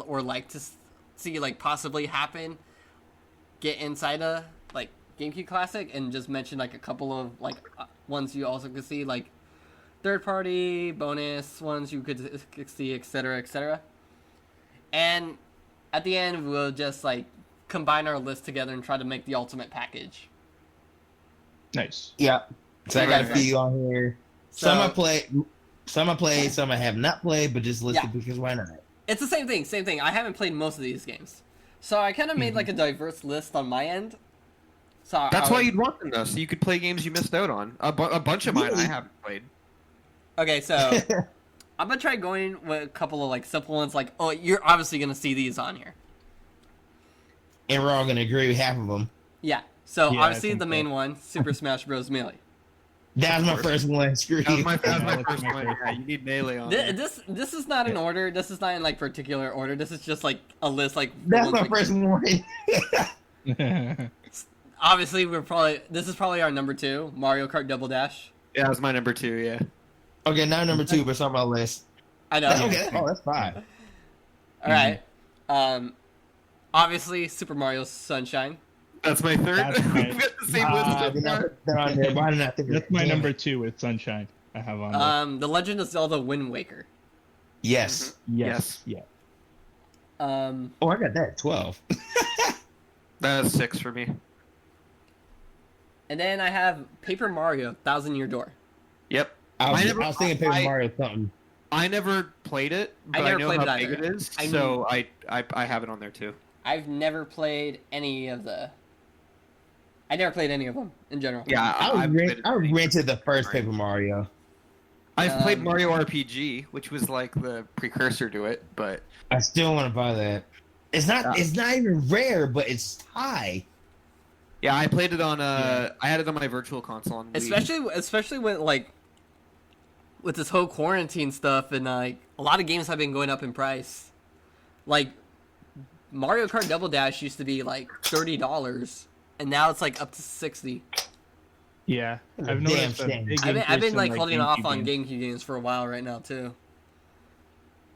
Speaker 1: or like to see like possibly get inside a like GameCube Classic, and just mention like a couple of like ones you also could see like third party bonus ones you could see, etc., etc. And at the end we'll just like combine our list together and try to make the ultimate package.
Speaker 3: Nice.
Speaker 4: Yeah. So I got a few on here. Some I played, some I have not played, but just listed because why not?
Speaker 1: It's the same thing. I haven't played most of these games, so I kind of made like a diverse list on my end. So
Speaker 2: that's why you'd want them though, so you could play games you missed out on. A bunch of mine I haven't played.
Speaker 1: Okay, so I'm gonna try going with a couple of like simple ones. Like, oh, you're obviously gonna see these on here,
Speaker 4: and we're all gonna agree with half of them.
Speaker 1: Yeah. So obviously the main one, Super Smash Bros. Melee.
Speaker 4: That was my first one. Screw you.
Speaker 2: That was my first one. Yeah, you need Melee on there.
Speaker 1: This is not in order. This is not in like particular order. This is just like a list. Like
Speaker 4: that's my first one.
Speaker 1: Obviously, this is probably our number 2, Mario Kart Double Dash.
Speaker 2: Yeah, that was my number 2. Yeah.
Speaker 4: Okay, now number 2, but it's on my list.
Speaker 1: I know.
Speaker 4: Okay. Oh, that's fine.
Speaker 1: All right. Obviously, Super Mario Sunshine.
Speaker 2: That's my third. We've got the same list.
Speaker 3: That's my number 2 with Sunshine. I have on there.
Speaker 1: The Legend of Zelda Wind Waker.
Speaker 4: Yes.
Speaker 3: Mm-hmm. Yes. Yeah.
Speaker 4: Oh, I got that 12.
Speaker 2: That's 6 for me.
Speaker 1: And then I have Paper Mario Thousand Year Door.
Speaker 2: Yep.
Speaker 4: I was thinking Paper Mario something.
Speaker 2: I never played it, but I know how big it is, so I have it on there too.
Speaker 1: I've never played any of them in general.
Speaker 2: Yeah,
Speaker 4: I rented the first Paper Mario.
Speaker 2: I've played Mario RPG, which was like the precursor to it, but
Speaker 4: I still want to buy that. It's not even rare, but it's high.
Speaker 2: Yeah, I played it on I had it on my virtual console on Wii.
Speaker 1: Especially with this whole quarantine stuff, and like a lot of games have been going up in price. Like Mario Kart Double Dash used to be like $30, and now it's like up to $60.
Speaker 3: Yeah, I've noticed
Speaker 1: I've been like holding off on GameCube games for a while right now too.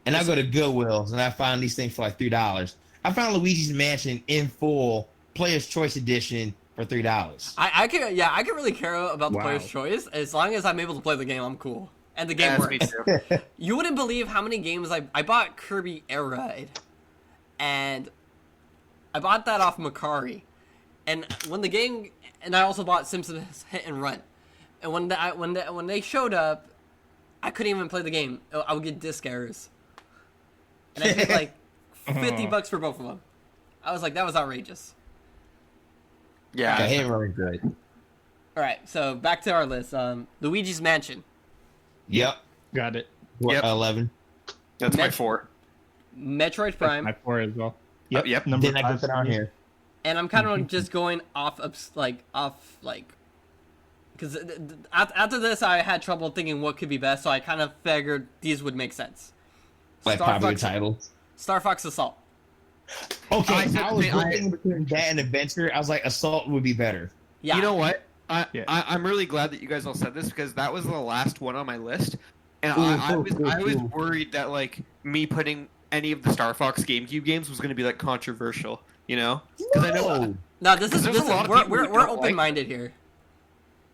Speaker 4: And I go to Goodwill's and I find these things for like $3. I found Luigi's Mansion in full Player's Choice Edition for $3.
Speaker 1: I can really care about the Player's Choice as long as I'm able to play the game. I'm cool, and the game works. Me too. You wouldn't believe how many games I bought Kirby Air Ride, and I bought that off Macari, and I also bought Simpsons Hit and Run, and when they showed up, I couldn't even play the game. I would get disc errors, and I paid like $50 for both of them. I was like, that was outrageous.
Speaker 2: Yeah,
Speaker 4: I hate really good.
Speaker 1: All right, so back to our list. Luigi's Mansion.
Speaker 4: Yep,
Speaker 3: got it.
Speaker 4: Yep. 11.
Speaker 2: That's my 4.
Speaker 1: Metroid Prime.
Speaker 3: That's my 4 as well. Yep.
Speaker 2: Yep.
Speaker 3: Number
Speaker 4: Didn't
Speaker 3: 5
Speaker 4: I put it on here?
Speaker 1: And I'm kind of just going off, because after this I had trouble thinking what could be best, so I kind of figured these would make sense.
Speaker 4: Like popular titles.
Speaker 1: Star Fox Assault.
Speaker 4: Okay, I was
Speaker 2: I-
Speaker 4: thinking between that and Adventure. I was like, Assault would be better.
Speaker 1: Yeah.
Speaker 2: You know what?
Speaker 3: Yeah.
Speaker 2: I'm really glad that you guys all said this because that was the last one on my list, and
Speaker 4: Ooh,
Speaker 2: I was
Speaker 4: ooh.
Speaker 2: worried that like me putting any of the Star Fox GameCube games was going to be like controversial, you know? Because I know
Speaker 4: No.
Speaker 1: No, this is
Speaker 2: there's a lot of people
Speaker 1: we're
Speaker 2: who don't
Speaker 1: open-minded here.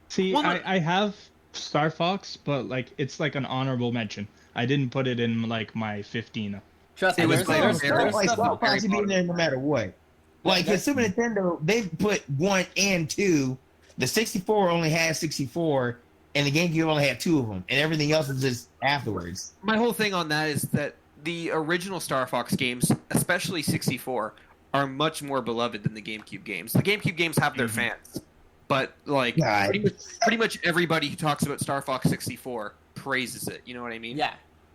Speaker 3: See,
Speaker 2: Well,
Speaker 3: I have Star Fox, but like it's like an honorable mention. I didn't put it in like my 15.
Speaker 1: Trust me,
Speaker 2: It was
Speaker 1: there's,
Speaker 2: played
Speaker 1: there's,
Speaker 2: very-
Speaker 1: there's
Speaker 4: Like
Speaker 1: stuff.
Speaker 4: Star Fox should be in there no matter what. Like
Speaker 1: that-
Speaker 4: the Super Nintendo, they put 1 and 2. The 64 only had 64, and the GameCube only had 2 of them, and everything else was just afterwards.
Speaker 2: my whole thing on that is that the original Star Fox games, especially 64, are much more beloved than the GameCube games. The GameCube games have their fans, but like
Speaker 4: God.
Speaker 2: pretty much everybody who talks about Star Fox 64 praises it. You know what I mean?
Speaker 1: Yeah.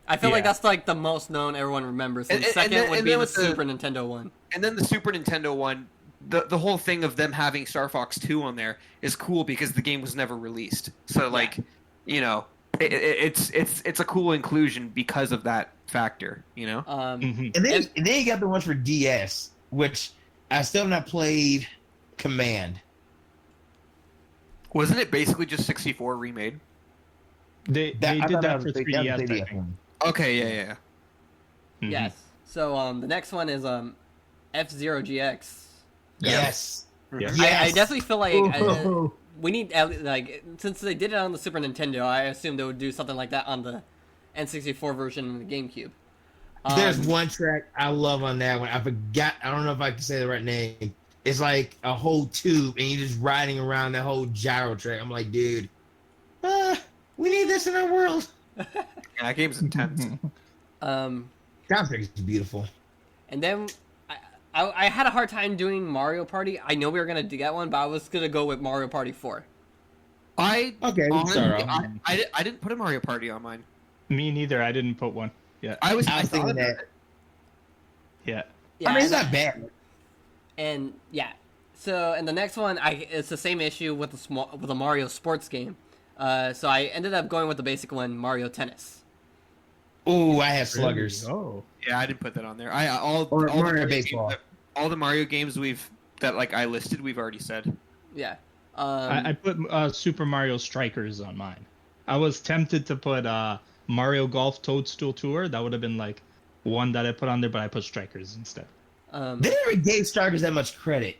Speaker 1: I feel like
Speaker 3: Yeah.
Speaker 1: that's like the most known everyone remembers. And,
Speaker 2: And
Speaker 1: second
Speaker 2: then-
Speaker 1: would
Speaker 2: and
Speaker 1: be
Speaker 2: then
Speaker 1: the
Speaker 2: with the-
Speaker 1: Super Nintendo one.
Speaker 2: And then the Super Nintendo one, the whole thing of them having Star Fox 2 on there is cool because the game was never released. So like, you know, it's a cool inclusion because of that factor. You know?
Speaker 3: Mhm.
Speaker 4: And then you got the ones for DS, which I still have not played. Command.
Speaker 2: Wasn't it basically just 64 remade?
Speaker 3: They
Speaker 4: I
Speaker 3: did
Speaker 4: thought
Speaker 3: that
Speaker 4: was
Speaker 3: for
Speaker 4: the-
Speaker 3: 3DS, I
Speaker 4: 3DS
Speaker 3: think.
Speaker 4: one.
Speaker 2: Okay, yeah.
Speaker 3: Mhm.
Speaker 1: Yes. So the next one is F-Zero GX.
Speaker 4: Yes.
Speaker 3: Yeah.
Speaker 1: I
Speaker 4: Yes.
Speaker 1: definitely feel like
Speaker 4: Ooh.
Speaker 1: we need like since they did it on the Super Nintendo, I assume they would do something like that on the N64 version and the GameCube.
Speaker 4: There's one track I love on that one. I forgot. I don't know if I can say the right name. It's like a whole tube, and you're just riding around that whole gyro track. I'm like, dude, we need this in our world.
Speaker 2: Yeah, that game's intense.
Speaker 4: Soundtrack is beautiful.
Speaker 1: And then I had a hard time doing Mario Party. I know we were gonna get one, but I was gonna go with Mario Party 4.
Speaker 2: I
Speaker 4: Okay, we can start off.
Speaker 2: I didn't put a Mario Party on mine.
Speaker 3: Me neither. I didn't put one. Yeah.
Speaker 2: I was
Speaker 4: I was
Speaker 2: thought
Speaker 4: thinking
Speaker 2: about
Speaker 4: that.
Speaker 2: it.
Speaker 3: Yeah.
Speaker 1: Yeah,
Speaker 4: I mean, it's
Speaker 1: and-
Speaker 4: not bad.
Speaker 1: And yeah, so and the next one, it's the same issue with the Mario sports game. So I ended up going with the basic one, Mario Tennis.
Speaker 4: Ooh, I have sluggers.
Speaker 3: Oh.
Speaker 2: Yeah, I didn't put that on there.
Speaker 4: Or
Speaker 2: all
Speaker 4: Mario
Speaker 2: the
Speaker 4: Baseball.
Speaker 2: all the Mario games that like I listed, we've already said.
Speaker 1: Yeah.
Speaker 3: I put Super Mario Strikers on mine. I was tempted to put Mario Golf Toadstool Tour. That would have been like one that I put on there, but I put Strikers instead.
Speaker 4: They never gave Strikers that much credit.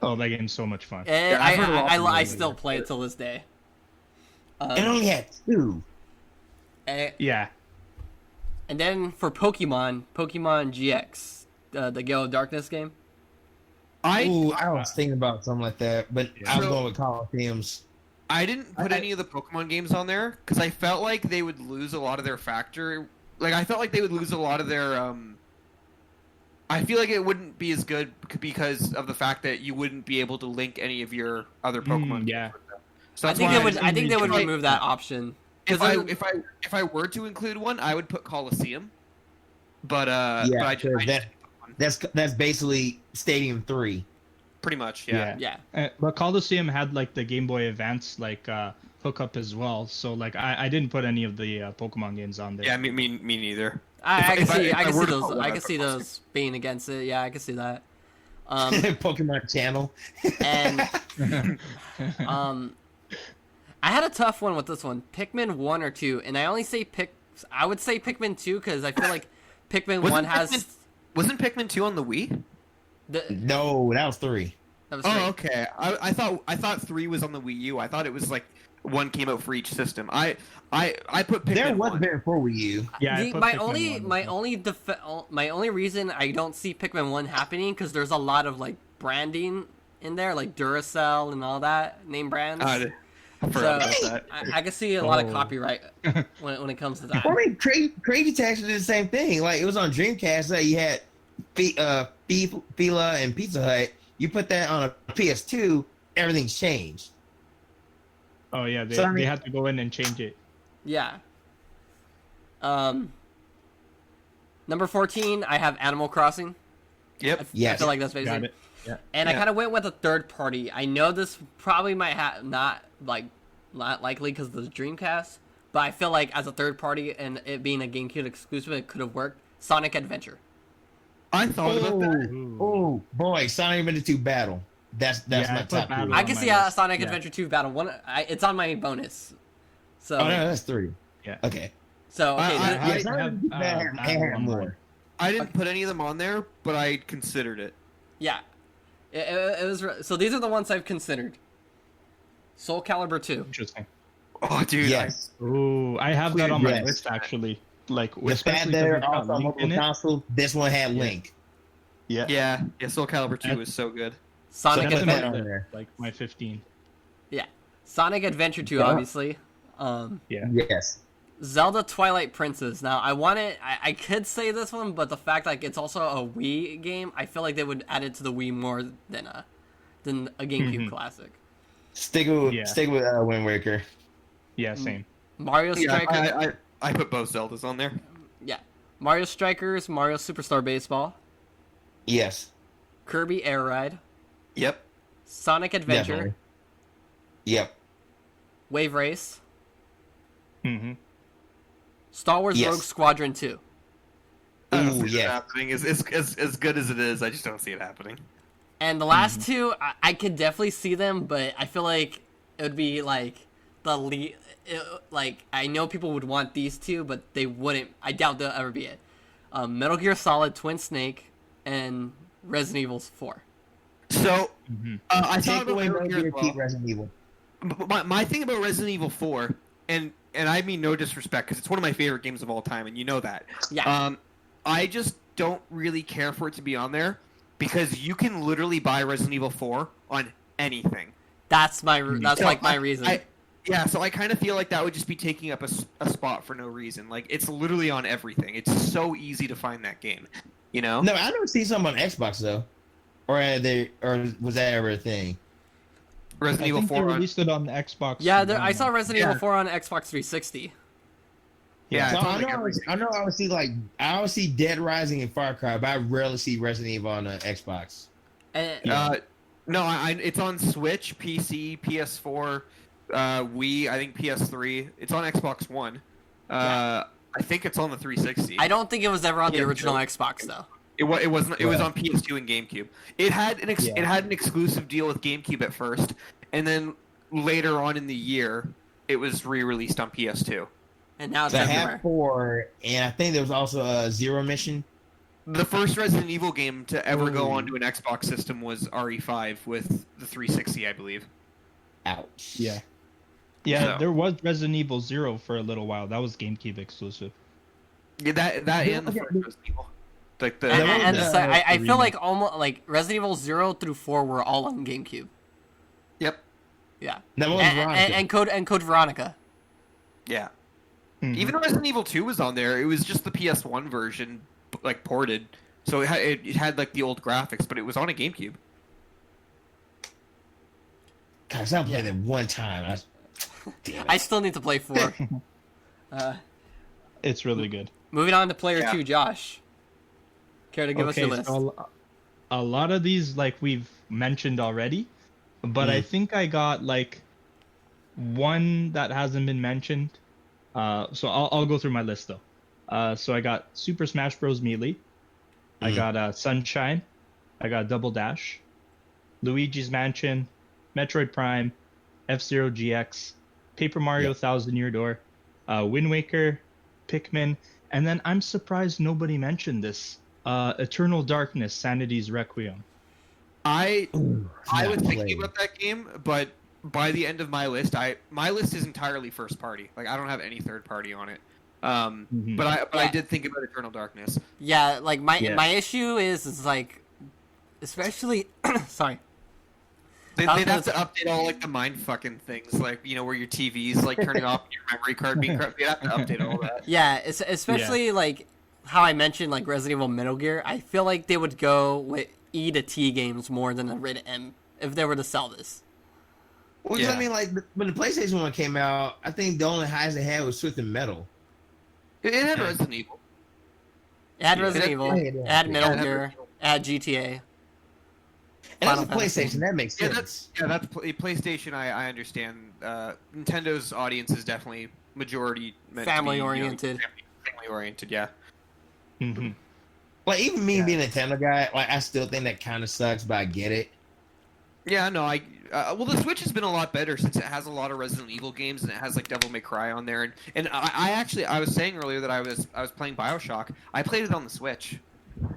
Speaker 3: Oh, that game's so much fun.
Speaker 1: And
Speaker 2: I've heard a lot from
Speaker 1: I
Speaker 2: you.
Speaker 1: still play it till this day.
Speaker 4: It only had 2.
Speaker 3: Yeah.
Speaker 1: And then for Pokemon GX, the Gale of Darkness game.
Speaker 2: I
Speaker 4: was thinking about something like that, but I was
Speaker 2: So-
Speaker 4: going with Coliseums.
Speaker 2: I didn't put any of the Pokemon games on there because I felt like they would lose a lot of their factor. Like I felt like they would lose a lot of their. I feel like it wouldn't be as good because of the fact that you wouldn't be able to link any of your other Pokemon. games
Speaker 3: yeah.
Speaker 2: with them. So
Speaker 1: I
Speaker 2: that's
Speaker 1: think
Speaker 2: why
Speaker 1: they would. I think they would
Speaker 2: if I-
Speaker 1: remove that option.
Speaker 2: If
Speaker 1: 'Cause
Speaker 2: I
Speaker 1: then-
Speaker 2: if I were to include one, I would put Coliseum. But
Speaker 4: Yeah,
Speaker 2: but I
Speaker 4: because
Speaker 2: just
Speaker 4: that's basically Stadium 3.
Speaker 2: pretty much yeah.
Speaker 1: Yeah.
Speaker 3: But Coliseum had like the Game Boy Advance like hookup as well. So like I didn't put any of the Pokemon games on there.
Speaker 2: Yeah, me neither.
Speaker 1: I can
Speaker 2: if I-
Speaker 1: see.
Speaker 2: if
Speaker 1: I
Speaker 2: I
Speaker 1: can
Speaker 2: were
Speaker 1: see
Speaker 2: to
Speaker 1: those.
Speaker 2: put one,
Speaker 1: I
Speaker 2: I'd
Speaker 1: can
Speaker 2: put
Speaker 1: see
Speaker 2: Coliseum.
Speaker 1: those being against it. Yeah, I can see that.
Speaker 4: Pokemon Channel.
Speaker 1: And I had a tough one with this one, Pikmin 1 or 2, and I only say I would say Pikmin 2 because I feel like Pikmin 1 has
Speaker 2: Wasn't Pikmin 2 on the Wii?
Speaker 4: No, that was 3.
Speaker 1: that was
Speaker 2: Oh,
Speaker 1: great.
Speaker 2: okay. I thought 3 was on the Wii U. I thought it was like one came out for each system. I put Pikmin
Speaker 4: There was
Speaker 2: 1.
Speaker 4: there for Wii U.
Speaker 3: Yeah. I
Speaker 1: The-
Speaker 3: put
Speaker 1: my
Speaker 3: Pikmin
Speaker 1: only
Speaker 3: 1
Speaker 1: my
Speaker 3: as well.
Speaker 1: only my only reason I don't see Pikmin 1 happening because there's a lot of like branding in there, like Duracell and all that name brands.
Speaker 2: I forgot about
Speaker 1: So,
Speaker 2: that.
Speaker 1: I can see a lot of
Speaker 3: Oh.
Speaker 1: copyright when it comes to that.
Speaker 4: I mean, Crazy Taxi did the same thing. Like, it was on Dreamcast that you had Fila and Pizza Hut. You put that on a PS2, everything's changed.
Speaker 3: Oh yeah, they,
Speaker 4: So, I mean-
Speaker 3: they had to go in and change it.
Speaker 1: Yeah. Number 14, I have Animal Crossing.
Speaker 2: Yep.
Speaker 1: I
Speaker 4: Yes.
Speaker 1: feel like that's
Speaker 3: Got
Speaker 1: basic.
Speaker 3: it. Yeah.
Speaker 1: And I
Speaker 2: Yeah.
Speaker 1: kind of went with a third party. I know this probably might not likely because of the Dreamcast, but I feel like as a third party and it being a GameCube exclusive, it could have worked. Sonic Adventure.
Speaker 2: I thought about that.
Speaker 4: Oh boy, Sonic Adventure 2 Battle. That's
Speaker 3: Yeah, I
Speaker 4: my
Speaker 3: put
Speaker 4: top
Speaker 3: Battle
Speaker 4: three.
Speaker 1: I
Speaker 3: on
Speaker 1: can
Speaker 3: my
Speaker 1: see
Speaker 3: list.
Speaker 1: Sonic
Speaker 3: Yeah.
Speaker 1: Adventure 2 Battle. It's on my bonus. So,
Speaker 4: Oh no, that's 3.
Speaker 3: Yeah.
Speaker 4: Okay.
Speaker 1: so okay.
Speaker 2: I-
Speaker 4: Yeah, Sonic Adventure 2
Speaker 3: Battle
Speaker 4: had
Speaker 3: on
Speaker 4: more.
Speaker 3: mine.
Speaker 2: I didn't put any of them on there, but I considered it.
Speaker 1: yeah, it was. So these are the ones I've considered. Soul Calibur 2.
Speaker 3: Interesting.
Speaker 2: Oh, dude.
Speaker 4: Yes.
Speaker 3: Ooh, I have that on my
Speaker 4: Yes.
Speaker 3: list actually. Like,
Speaker 4: The fact
Speaker 3: especially
Speaker 4: that
Speaker 3: 'cause
Speaker 4: they're
Speaker 3: it's got
Speaker 4: also on
Speaker 3: Link
Speaker 4: multiple
Speaker 3: in it.
Speaker 4: consoles, this one had Link.
Speaker 3: Yeah.
Speaker 2: Yeah. Soul Calibur 2 is so good.
Speaker 1: Sonic
Speaker 4: So
Speaker 3: That's
Speaker 4: put that
Speaker 1: Adventure.
Speaker 4: on there.
Speaker 3: like my 15.
Speaker 1: Yeah, Sonic Adventure 2,
Speaker 4: Yeah.
Speaker 1: obviously.
Speaker 3: Yeah.
Speaker 4: Yes.
Speaker 1: Zelda Twilight Princess. Now, I could say this one, but the fact like it's also a Wii game, I feel like they would add it to the Wii more than a GameCube classic.
Speaker 4: Stick with
Speaker 3: Yeah.
Speaker 4: Wind Waker.
Speaker 3: Yeah, same.
Speaker 1: Mario
Speaker 2: Yeah,
Speaker 1: Strikers.
Speaker 2: I put both Zeldas on there.
Speaker 1: Yeah, Mario Strikers, Mario Superstar Baseball,
Speaker 4: Yes.
Speaker 1: Kirby Air Ride,
Speaker 2: Yep.
Speaker 1: Sonic Adventure,
Speaker 4: Definitely. Yep.
Speaker 1: Wave Race,
Speaker 3: Mm-hmm.
Speaker 1: Star Wars
Speaker 4: Yes.
Speaker 1: Rogue Squadron 2.
Speaker 2: I don't
Speaker 4: Ooh,
Speaker 2: see it
Speaker 4: yeah.
Speaker 2: happening. As good as it is, I just don't see it happening.
Speaker 1: And the last two, I could definitely see them, but I feel like it would be like the lead. Like, I know people would want these two, but they wouldn't. I doubt they'll ever be it. Metal Gear Solid, Twin Snake, and Resident Evil 4.
Speaker 2: So, I thought
Speaker 4: Take
Speaker 2: about
Speaker 4: away
Speaker 2: Metal
Speaker 4: Metal
Speaker 2: Gear
Speaker 4: Gear,
Speaker 2: as well.
Speaker 4: keep Resident Evil.
Speaker 2: My thing about Resident Evil 4, and I mean no disrespect, because it's one of my favorite games of all time, and you know that.
Speaker 1: Yeah.
Speaker 2: I just don't really care for it to be on there, because you can literally buy Resident Evil 4 on anything.
Speaker 1: That's my
Speaker 2: So
Speaker 1: like my reason.
Speaker 2: Yeah, so I kind of feel like that would just be taking up a spot for no reason. Like, it's literally on everything. It's so easy to find that game, you know?
Speaker 4: No, I never see something on Xbox though, or was that ever a thing?
Speaker 3: I
Speaker 2: Resident Evil
Speaker 3: think they
Speaker 2: 4 on...
Speaker 3: released it on the Xbox.
Speaker 1: Yeah,
Speaker 3: One.
Speaker 1: I saw Resident
Speaker 2: Yeah.
Speaker 1: Evil 4 on Xbox 360.
Speaker 2: Yeah,
Speaker 4: So
Speaker 2: it's
Speaker 4: I
Speaker 2: on
Speaker 4: know,
Speaker 2: like everything.
Speaker 4: I always see I always see Dead Rising and Far Cry, but I rarely see Resident Evil on Xbox.
Speaker 1: And,
Speaker 2: No, it's on Switch, PC, PS4, Wii, I think PS3. It's on Xbox One. I think it's on the 360.
Speaker 1: I don't think it was ever on the
Speaker 2: Yeah,
Speaker 1: original
Speaker 2: true.
Speaker 1: Xbox though.
Speaker 2: It wasn't. It was
Speaker 4: Yeah.
Speaker 2: on PS2 and GameCube. It had an exclusive deal with GameCube at first, and then later on in the year, it was re-released on PS2.
Speaker 1: And now it's
Speaker 4: So I
Speaker 1: everywhere.
Speaker 4: have 4, and I think there was also a Zero Mission.
Speaker 2: The first Resident Evil game to ever go
Speaker 4: Ooh.
Speaker 2: onto an Xbox system was RE5 with the 360, I believe.
Speaker 4: Ouch.
Speaker 3: Yeah. Yeah,
Speaker 2: So-
Speaker 3: there was Resident Evil 0 for a little while. That was GameCube exclusive.
Speaker 2: Yeah, that and the first Resident Evil. Like the
Speaker 1: And
Speaker 4: was,
Speaker 1: so I
Speaker 3: the
Speaker 1: feel
Speaker 3: remake.
Speaker 1: like almost like Resident Evil 0 through 4 were all on GameCube.
Speaker 2: Yep.
Speaker 1: Yeah.
Speaker 4: That was
Speaker 1: And,
Speaker 4: Veronica.
Speaker 1: and Code Veronica.
Speaker 2: Yeah.
Speaker 3: Mhm.
Speaker 2: Even Resident Evil 2 was on there. It was just the PS1 version, like ported. So it had like the old graphics, but it was on a GameCube.
Speaker 4: Gosh, I played it one time. Damn it.
Speaker 1: I still need to play 4.
Speaker 3: It's really good.
Speaker 1: Moving on to player
Speaker 2: Yeah.
Speaker 1: 2, Josh. Care to give us your list?
Speaker 3: So a lot of these like we've mentioned already, but I think I got like one that hasn't been mentioned. So I'll go through my list though. So I got Super Smash Bros. Melee. I got Sunshine. I got Double Dash, Luigi's Mansion, Metroid Prime, F-Zero GX, Paper Mario Thousand Year Door, Wind Waker, Pikmin, and then I'm surprised nobody mentioned this. Eternal Darkness, Sanity's Requiem.
Speaker 2: I
Speaker 4: I
Speaker 2: was thinking about that game, but by the end of my list, my list is entirely first party. Like, I don't have any third party on it. But I did think about Eternal Darkness.
Speaker 1: Yeah, like my issue is like, especially sorry.
Speaker 2: They'd have to update all like the mind fucking things, like, you know, where your TV's like turning off, your memory card being corrupt. They'd have to update all that.
Speaker 1: Yeah, especially like how I mentioned like Resident Evil Metal Gear. I feel like they would go with E to T games more than a rated M if they were to sell this.
Speaker 4: Well, 'cause I mean, like when the PlayStation 1 came out, I think the only highs they had was Swift and Metal.
Speaker 2: It had Resident Evil.
Speaker 1: It had Resident Evil,
Speaker 4: it
Speaker 1: it had Metal
Speaker 2: it had
Speaker 1: Gear,
Speaker 2: Resident Evil.
Speaker 1: it had GTA.
Speaker 4: And that's a
Speaker 1: Final Fantasy.
Speaker 4: PlayStation. That makes
Speaker 2: Yeah,
Speaker 4: sense.
Speaker 2: that's PlayStation. I understand. Nintendo's audience is definitely majority meant to be,
Speaker 1: Family oriented.
Speaker 2: Family oriented, yeah.
Speaker 3: Mm-hmm.
Speaker 4: Like even me being a Nintendo guy, like I still think that kind of sucks, but I get it.
Speaker 2: Yeah, no, well, the Switch has been a lot better since it has a lot of Resident Evil games and it has like Devil May Cry on there. And I was saying earlier that I was playing BioShock. I played it on the Switch.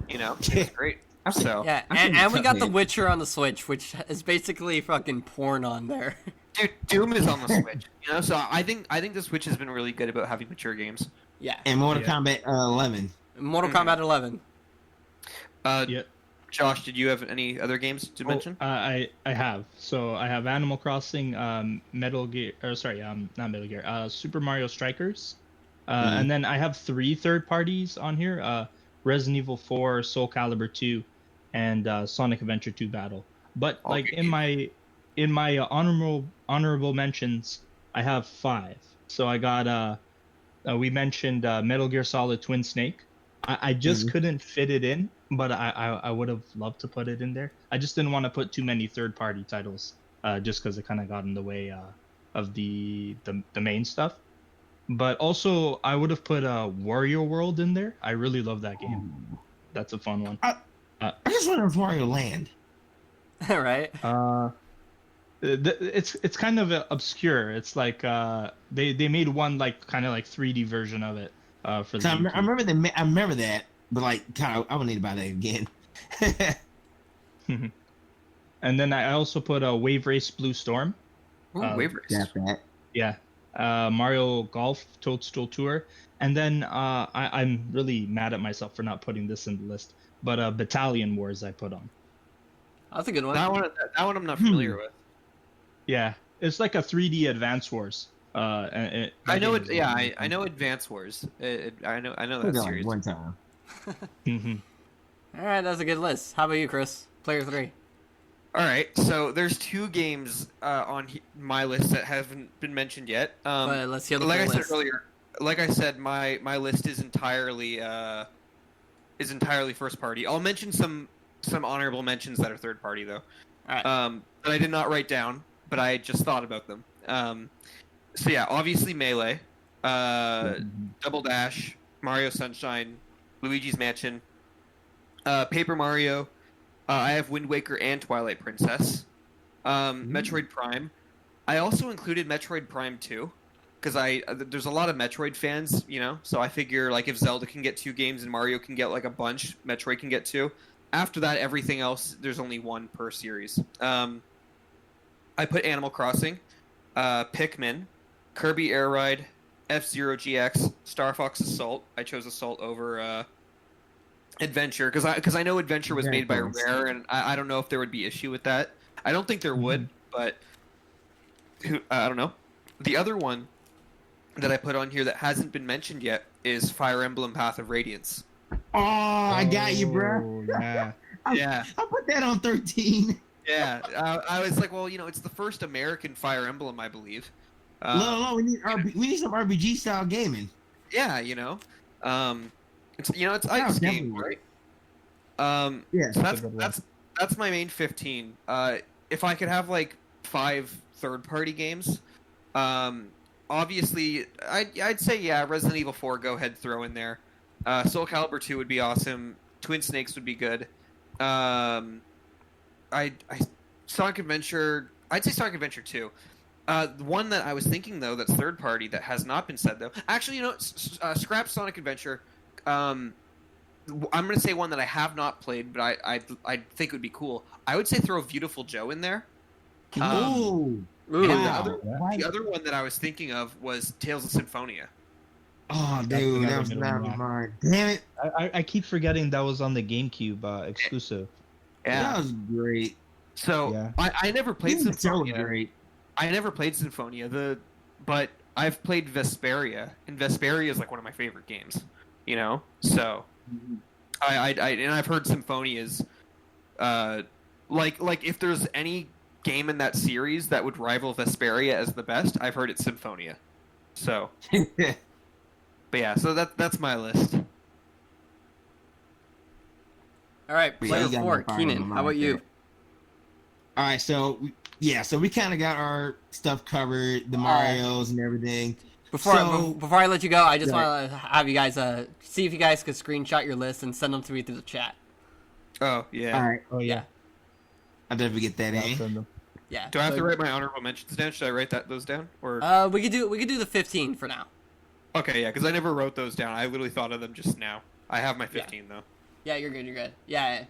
Speaker 2: You know, it's great. So
Speaker 1: Yeah, and we got The Witcher on the Switch, which is basically fucking porn on there.
Speaker 2: dude, Doom is on the Switch. You know, so I think the Switch has been really good about having mature games.
Speaker 1: Yeah.
Speaker 4: And Mortal Kombat 11.
Speaker 1: Mortal Kombat 11.
Speaker 3: Yeah.
Speaker 2: Josh, did you have any other games to mention?
Speaker 3: I have. So I have Animal Crossing, Metal Gear, or sorry, not Metal Gear, Super Mario Strikers, and then I have 3 third parties on here: Resident Evil 4, Soul Calibur 2, and Sonic Adventure 2 Battle. But like in my honorable mentions, I have 5. So I got we mentioned Metal Gear Solid Twin Snake. I just couldn't fit it in, but I would have loved to put it in there. I just didn't want to put too many third-party titles, just because it kind of got in the way of the main stuff. But also, I would have put Wario World in there. I really love that game. That's a fun one.
Speaker 4: I just wonder if Wario Land.
Speaker 1: Right?
Speaker 3: It's kind of obscure. It's like they made one like kind of like 3D version of it for the.
Speaker 4: I remember that, but like, God, I would need to buy that again.
Speaker 3: And then I also put a Wave Race Blue Storm.
Speaker 2: Ooh, Wave Race.
Speaker 4: Got that.
Speaker 3: Yeah. Mario Golf Toadstool Tour. And then I'm really mad at myself for not putting this in the list. But Battalion Wars I put on.
Speaker 1: That's a good one.
Speaker 2: That one I'm not familiar with.
Speaker 3: Yeah, it's like a 3D Advance Wars.
Speaker 2: I know it. Yeah, I know Advance Wars. I know that series.
Speaker 4: One time.
Speaker 1: All right, that's a good list. How about you, Chris? Player 3.
Speaker 2: All right, so there's 2 games on my list that haven't been mentioned yet.
Speaker 1: But let's hear the
Speaker 2: like
Speaker 1: full
Speaker 2: I said
Speaker 1: list.
Speaker 2: earlier, like I said, my list is entirely first party. I'll mention some honorable mentions that are third party though.
Speaker 1: All right.
Speaker 2: That I did not write down, but I just thought about them. So yeah, obviously Melee, Double Dash, Mario Sunshine, Luigi's Mansion, Paper Mario. I have Wind Waker and Twilight Princess. Metroid Prime. I also included Metroid Prime 2 because there's a lot of Metroid fans, you know. So I figure like if Zelda can get 2 games and Mario can get like a bunch, Metroid can get 2. After that, everything else there's only 1 per series. I put Animal Crossing, Pikmin, Kirby Air Ride, F-Zero GX, Star Fox Assault. I chose Assault over Adventure because I know Adventure was made by Rare, and I don't know if there would be issue with that. I don't think there would, but I don't know. The other one that I put on here that hasn't been mentioned yet is Fire Emblem Path of Radiance.
Speaker 4: Oh, I got you, bro.
Speaker 3: Yeah.
Speaker 2: Yeah.
Speaker 4: I put that on 13.
Speaker 2: Yeah, I was like, well, you know, it's the first American Fire Emblem, I believe.
Speaker 4: No, we need some RPG style gaming.
Speaker 2: Yeah, you know, it's Ike's game, right?
Speaker 4: Yeah.
Speaker 2: So that's my main 15. If I could have like 5 third-party games, obviously I'd say yeah, Resident Evil 4. Go ahead, throw in there. Soul Calibur 2 would be awesome. Twin Snakes would be good. Sonic Adventure. I'd say Sonic Adventure 2. The one that I was thinking though, that's third party that has not been said though. Actually, you know, scrap Sonic Adventure. I'm gonna say one that I have not played, but I think it would be cool. I would say throw Beautiful Joe in there.
Speaker 4: Ooh.
Speaker 2: The other one that I was thinking of was Tales of Symphonia.
Speaker 4: Oh, dude, that was not mine. Damn it!
Speaker 3: I keep forgetting that was on the GameCube exclusive.
Speaker 2: Yeah,
Speaker 4: that was great.
Speaker 2: So
Speaker 3: yeah.
Speaker 2: I never played Symphonia.
Speaker 4: Great.
Speaker 2: I never played Symphonia. But I've played Vesperia, and Vesperia is like one of my favorite games. You know, so I've heard Symphonia is like if there's any game in that series that would rival Vesperia as the best, I've heard it's Symphonia. So, but yeah, so that's my list.
Speaker 1: All right, player 4, Keenan. How about you?
Speaker 4: All right, so we kind of got our stuff covered, the Marios and everything.
Speaker 1: Before I let you go, I just want to have you guys see if you guys could screenshot your list and send them to me through the chat.
Speaker 2: Oh yeah.
Speaker 4: All right.
Speaker 3: Oh yeah.
Speaker 4: I'll definitely get that in.
Speaker 3: Send them.
Speaker 1: Yeah.
Speaker 2: Do I have to write my honorable mentions down? Should I write those down? Or
Speaker 1: we could do the 15 for now.
Speaker 2: okay, yeah, because I never wrote those down. I literally thought of them just now. I have my 15 though.
Speaker 1: Yeah, you're good. You're good. Yeah.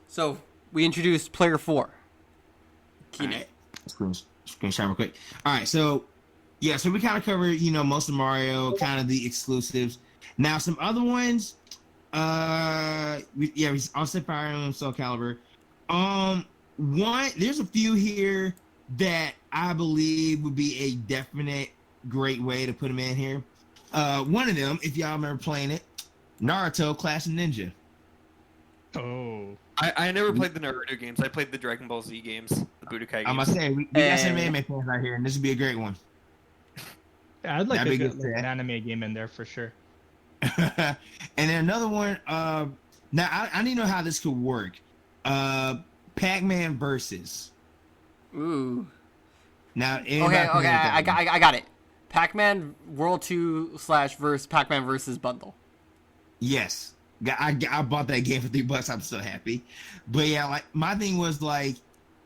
Speaker 1: So we introduced player 4. Keenan.
Speaker 4: All right. Screenshot real quick. All right, so yeah, so we kind of covered, most of Mario, kind of the exclusives. Now some other ones, we also Fire Emblem, Soul Calibur. There's a few here that I believe would be a definite great way to put them in here. One of them, if y'all remember playing it, Naruto Clash of Ninja.
Speaker 3: Oh.
Speaker 2: I never played the Naruto games. I played the Dragon Ball Z games, the Budokai games.
Speaker 4: I'm gonna say we got some anime fans out here, and this would be a great one.
Speaker 3: Yeah, I'd like
Speaker 4: That'd
Speaker 3: to
Speaker 4: be
Speaker 3: get
Speaker 4: good.
Speaker 3: an anime game in there for sure.
Speaker 4: And then another one. Now I need to know how this could work. Pac-Man versus.
Speaker 1: Ooh.
Speaker 4: Now.
Speaker 1: Okay. I got it. Pac-Man World 2 / verse Pac-Man versus bundle.
Speaker 4: Yes. I bought that game for $3. I'm so happy. But yeah, like my thing was like,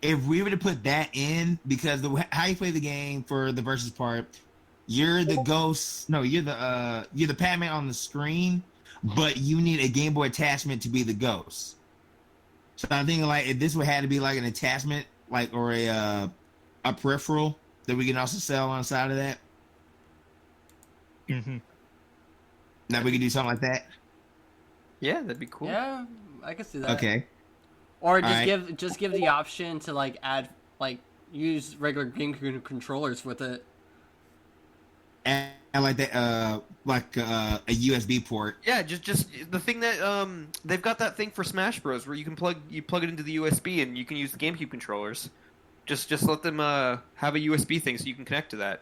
Speaker 4: if we were to put that in, because how you play the game for the versus part, you're the ghost. No, you're the Pac-Man on the screen, but you need a Game Boy attachment to be the ghost. So I'm thinking like if this would have to be like an attachment, like or a peripheral that we can also sell on the side of that.
Speaker 3: Mm-hmm.
Speaker 4: Now we can do something like that.
Speaker 2: Yeah, that'd be cool.
Speaker 1: Yeah, I can see that.
Speaker 4: Okay.
Speaker 1: Or just
Speaker 4: Alright.
Speaker 1: give the option to like add use regular GameCube controllers with it.
Speaker 2: And
Speaker 4: like that, a USB port.
Speaker 2: Yeah, just the thing that they've got that thing for Smash Bros. Where you can plug it into the USB and you can use the GameCube controllers. Just let them have a USB thing so you can connect to that.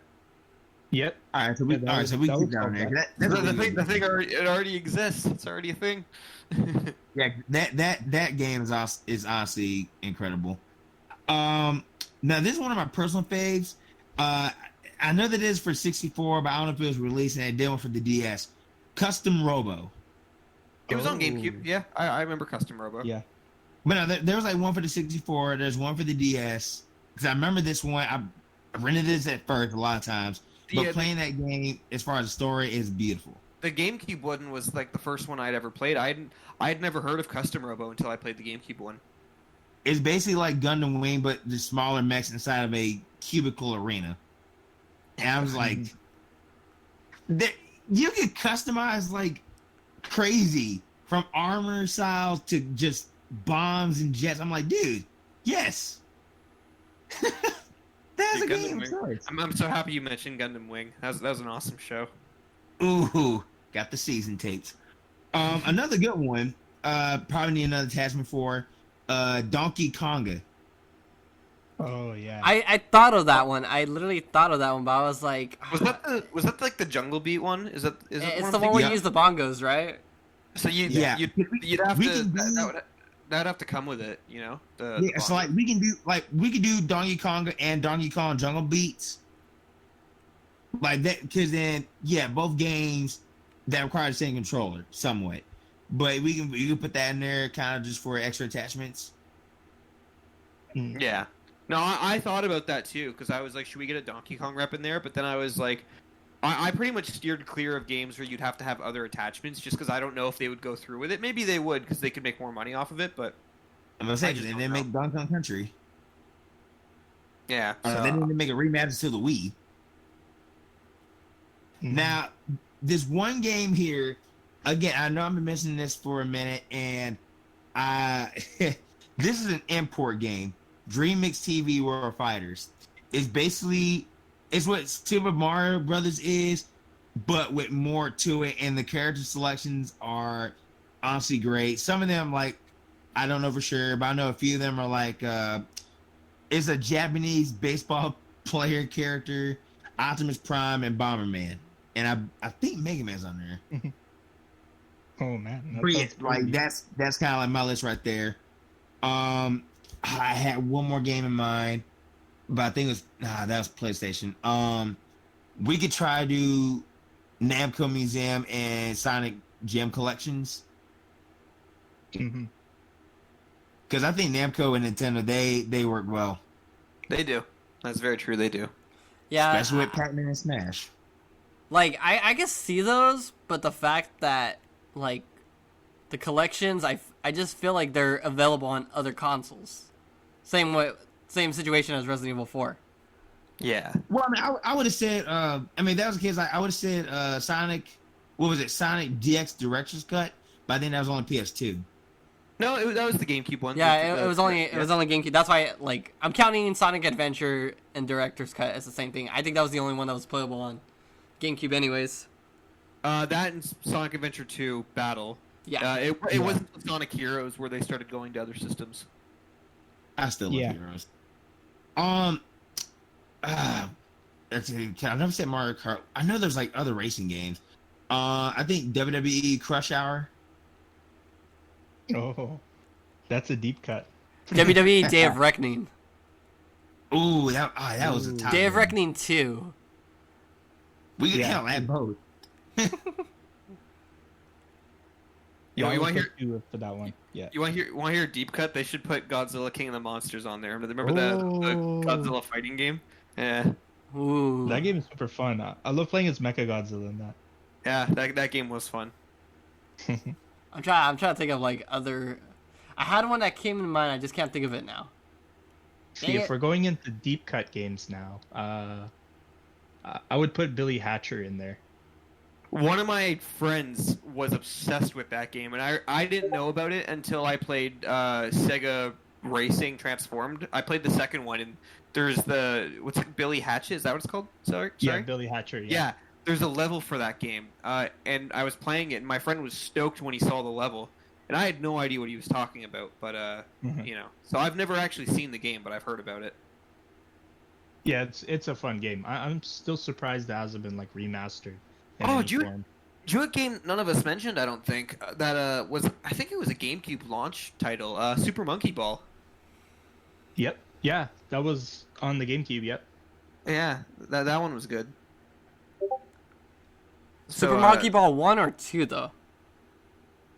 Speaker 3: Yep.
Speaker 4: All right, so we keep down there.
Speaker 2: The thing already exists. It's already a thing.
Speaker 4: Yeah, that game is honestly incredible. Now this is one of my personal faves. I know that it is for 64, but I don't know if it was released and it did one for the DS. Custom Robo.
Speaker 2: It was on GameCube. Yeah, I remember Custom Robo.
Speaker 3: Yeah.
Speaker 4: But no, there was like one for the 64. There's one for the DS. Because I remember this one. I rented this at first a lot of times. But playing that game, as far as the story, is beautiful.
Speaker 2: The GameCube one was like the first one I'd ever played. I'd never heard of Custom Robo until I played the GameCube one.
Speaker 4: It's basically like Gundam Wing, but the smaller mechs inside of a cubicle arena. And I was like, you can customize like crazy, from armor styles to just bombs and jets. I'm like, dude, yes. That's a game of choice.
Speaker 2: I'm so happy you mentioned Gundam Wing. That was an awesome show.
Speaker 4: Ooh, got the season tapes. Another good one. Probably need another attachment for Donkey Konga.
Speaker 3: Oh yeah.
Speaker 1: I thought of that one. I literally thought of that one, but I was like,
Speaker 2: was that like the Jungle Beat one? Is it
Speaker 1: it's the one where you use the bongos, right?
Speaker 2: So you'd have to that'd have to come with it, you know.
Speaker 4: So like we can do Donkey Konga and Donkey Kong Jungle Beats, like that, because then both games that require the same controller somewhat, but you can put that in there kind of just for extra attachments.
Speaker 2: Yeah. No, I thought about that too, because I was like, should we get a Donkey Kong rep in there? But then I was like, I pretty much steered clear of games where you'd have to have other attachments, just because I don't know if they would go through with it. Maybe they would, because they could make more money off of it, but...
Speaker 4: I'm going to say, they didn't make Donkey Kong Country.
Speaker 2: Yeah.
Speaker 4: They didn't make a rematch to the Wii. Mm-hmm. Now, this one game here, again, I know I've been mentioning this for a minute, and this is an import game. Dream Mix TV World Fighters. It's what Super Mario Brothers is, but with more to it, and the character selections are honestly great. Some of them, like, I don't know for sure, but I know a few of them are like, it's a Japanese baseball player character, Optimus Prime, and Bomberman. And I think Mega Man's on there.
Speaker 3: Oh man.
Speaker 4: That's kind of like my list right there. I had one more game in mind, but I think it was that was PlayStation. we could try to do Namco Museum and Sonic Gem collections.
Speaker 3: Mm-hmm.
Speaker 4: Because I think Namco and Nintendo, they work well.
Speaker 2: They do. That's very true. They do.
Speaker 1: Yeah,
Speaker 4: Especially with Pac-Man and Smash.
Speaker 1: like I can see those, but the fact that like the collections, I just feel like they're available on other consoles. Same situation as Resident Evil 4.
Speaker 2: Yeah.
Speaker 4: Well, I mean, I would have said, if that was the case, I would have said Sonic, what was it, Sonic DX Director's Cut, but I think that was on PS2.
Speaker 2: No, that was the GameCube one.
Speaker 1: Yeah, it was only GameCube. That's why like I'm counting Sonic Adventure and Director's Cut as the same thing. I think that was the only one that was playable on GameCube, anyways.
Speaker 2: That and Sonic Adventure 2 Battle.
Speaker 1: Yeah.
Speaker 2: It wasn't Sonic Heroes where they started going to other systems.
Speaker 4: I still love Heroes. Let's see, I've never said Mario Kart. I know there's like other racing games. I think WWE Crush Hour.
Speaker 3: Oh, that's a deep cut.
Speaker 1: WWE Day of Reckoning.
Speaker 4: Ooh, that was a top
Speaker 1: Day of
Speaker 4: one.
Speaker 1: Reckoning 2.
Speaker 4: We can count that both.
Speaker 2: You want to
Speaker 3: hear for that one? Yeah.
Speaker 2: You want to hear a deep cut? They should put Godzilla King of the Monsters on there. Remember the Godzilla fighting game? Yeah.
Speaker 1: Ooh.
Speaker 3: That game is super fun. I love playing as Mecha Godzilla in that.
Speaker 2: Yeah, that game was fun.
Speaker 1: I'm trying to think of like other. I had one that came in mind. I just can't think of it now.
Speaker 3: See, if we're going into deep cut games now, I would put Billy Hatcher in there.
Speaker 2: One of my friends was obsessed with that game, and I didn't know about it until I played Sega Racing Transformed. I played the second one, and there's Billy Hatchet? Is that what it's called? Sorry?
Speaker 3: Yeah, Billy Hatcher.
Speaker 2: Yeah, there's a level for that game, and I was playing it, and my friend was stoked when he saw the level, and I had no idea what he was talking about, but so I've never actually seen the game, but I've heard about it.
Speaker 3: Yeah, it's a fun game. I'm still surprised it hasn't been like remastered.
Speaker 2: Do you a game none of us mentioned? I don't think that was. I think it was a GameCube launch title, Super Monkey Ball.
Speaker 3: Yep. Yeah, that was on the GameCube. Yep.
Speaker 2: Yeah, that one was good.
Speaker 1: Super Monkey Ball 1 or 2 though?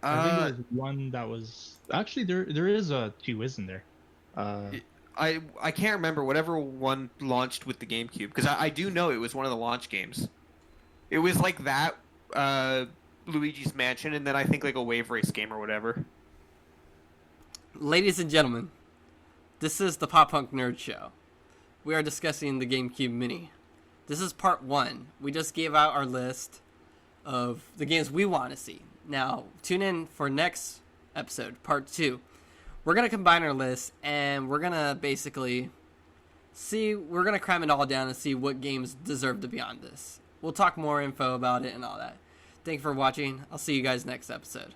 Speaker 3: I think there was one that was actually there is a 2, isn't there?
Speaker 2: I can't remember whatever one launched with the GameCube because I do know it was one of the launch games. It was like that, Luigi's Mansion, and then I think like a Wave Race game or whatever.
Speaker 1: Ladies and gentlemen, this is the PopPunkNerd Show. We are discussing the GameCube Mini. This is part 1. We just gave out our list of the games we want to see. Now, tune in for next episode, part 2. We're going to combine our list, and we're going to basically we're going to cram it all down and see what games deserve to be on this. We'll talk more info about it and all that. Thank you for watching. I'll see you guys next episode.